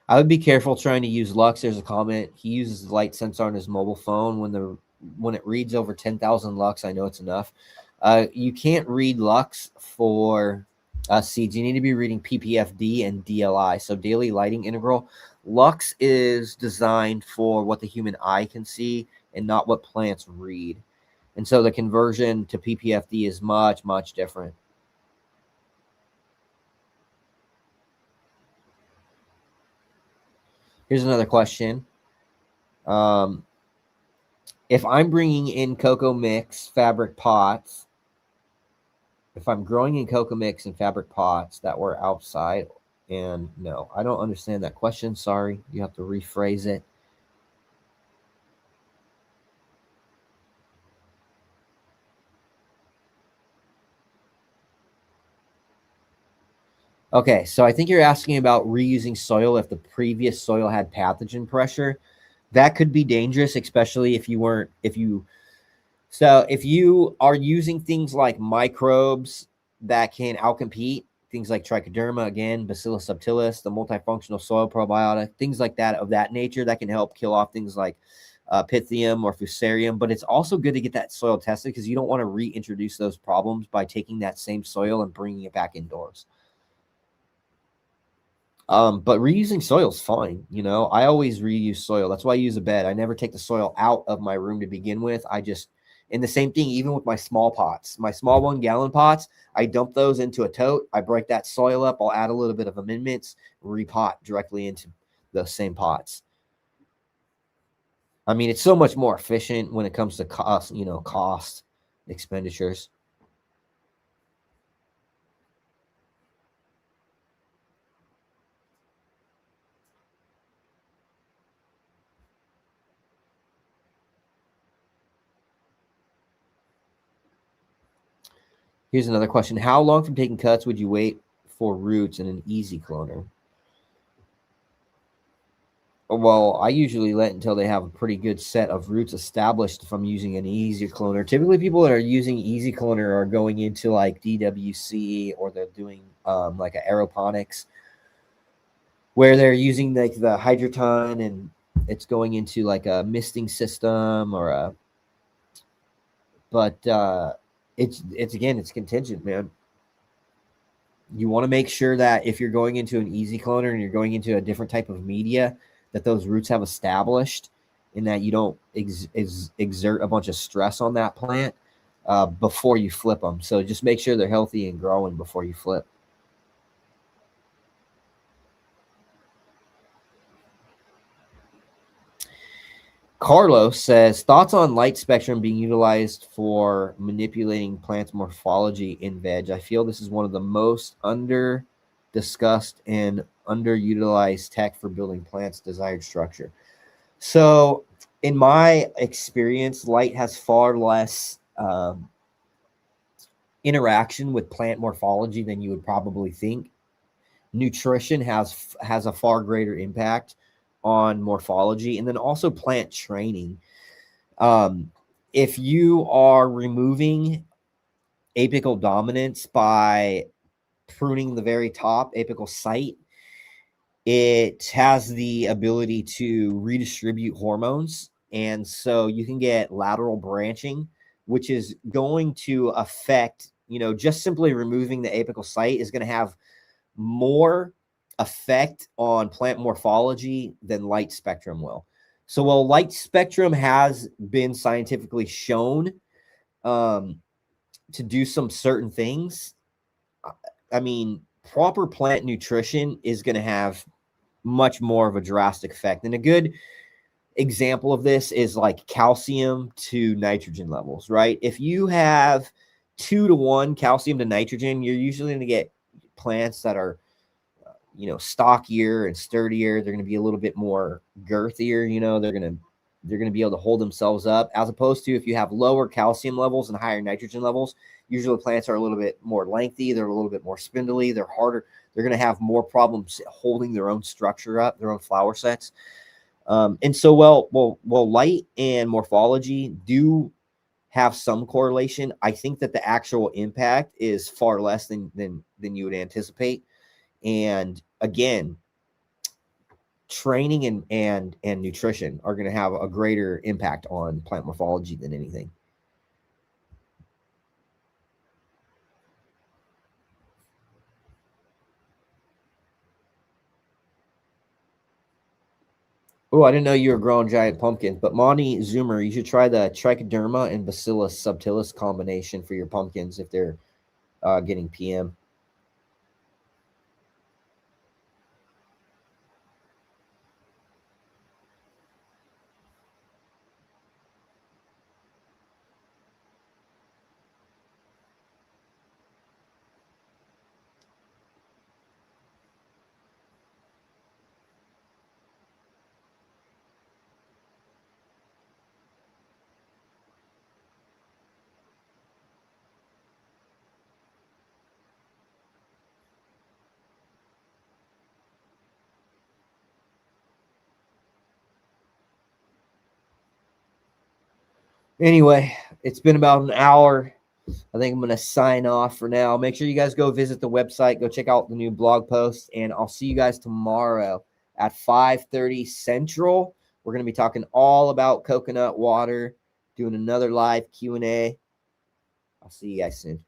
I would be careful trying to use Lux. There's a comment. He uses light sensor on his mobile phone. When it reads over 10,000 lux, I know it's enough. You can't read Lux for seeds. You need to be reading PPFD and DLI, so daily lighting integral. Lux is designed for what the human eye can see and not what plants read. And so the conversion to PPFD is much, much different. Here's another question. If I'm bringing in cocoa mix fabric pots, if I'm growing in cocoa mix and fabric pots that were outside, and no, I don't understand that question. Sorry, you have to rephrase it. Okay, so I think you're asking about reusing soil if the previous soil had pathogen pressure. That could be dangerous, especially if you are using things like microbes that can outcompete things like Trichoderma, again, Bacillus subtilis, the multifunctional soil probiotic, things like that of that nature that can help kill off things like Pythium or Fusarium. But it's also good to get that soil tested because you don't want to reintroduce those problems by taking that same soil and bringing it back indoors. But reusing soil is fine. I always reuse soil. That's why I use a bed. I never take the soil out of my room to begin with. And the same thing, even with my small pots, my small 1 gallon pots, I dump those into a tote. I break that soil up. I'll add a little bit of amendments, repot directly into those same pots. I mean, it's so much more efficient when it comes to cost expenditures. Here's another question. How long from taking cuts would you wait for roots in an easy cloner? Well, I usually let until they have a pretty good set of roots established if I'm using an easy cloner. Typically, people that are using easy cloner are going into like DWC, or they're doing like a aeroponics, where they're using like the hydroton and it's going into like a misting system or a. But it's again, it's contingent, man. You want to make sure that if you're going into an easy cloner and you're going into a different type of media, that those roots have established and that you don't exert a bunch of stress on that plant before you flip them. So just make sure they're healthy and growing before you flip. Carlos says, thoughts on light spectrum being utilized for manipulating plants morphology in veg. I feel this is one of the most under discussed and underutilized tech for building plants' desired structure. So in my experience, light has far less interaction with plant morphology than you would probably think. Nutrition has a far greater impact on morphology, and then also plant training. If you are removing apical dominance by pruning the very top apical site, it has the ability to redistribute hormones. And so you can get lateral branching, which is going to affect, just simply removing the apical site is going to have more effect on plant morphology than light spectrum will. So while light spectrum has been scientifically shown to do some certain things, I mean, proper plant nutrition is going to have much more of a drastic effect. And a good example of this is like calcium to nitrogen levels, right? If you have 2-to-1 calcium to nitrogen, you're usually going to get plants that are stockier and sturdier. They're going to be a little bit more girthier. They're going to be able to hold themselves up, as opposed to if you have lower calcium levels and higher nitrogen levels, usually plants are a little bit more lengthy. They're a little bit more spindly. They're harder. They're going to have more problems holding their own structure up, their own flower sets. And so, well, light and morphology do have some correlation. I think that the actual impact is far less than you would anticipate. And again, training and nutrition are going to have a greater impact on plant morphology than anything. Oh, I didn't know you were growing giant pumpkins, but Monty Zoomer, you should try the trichoderma and Bacillus subtilis combination for your pumpkins if they're getting PM. Anyway, it's been about an hour. I think I'm going to sign off for now. Make sure you guys go visit the website. Go check out the new blog post. And I'll see you guys tomorrow at 5:30 Central. We're going to be talking all about coconut water, doing another live Q&A. I'll see you guys soon.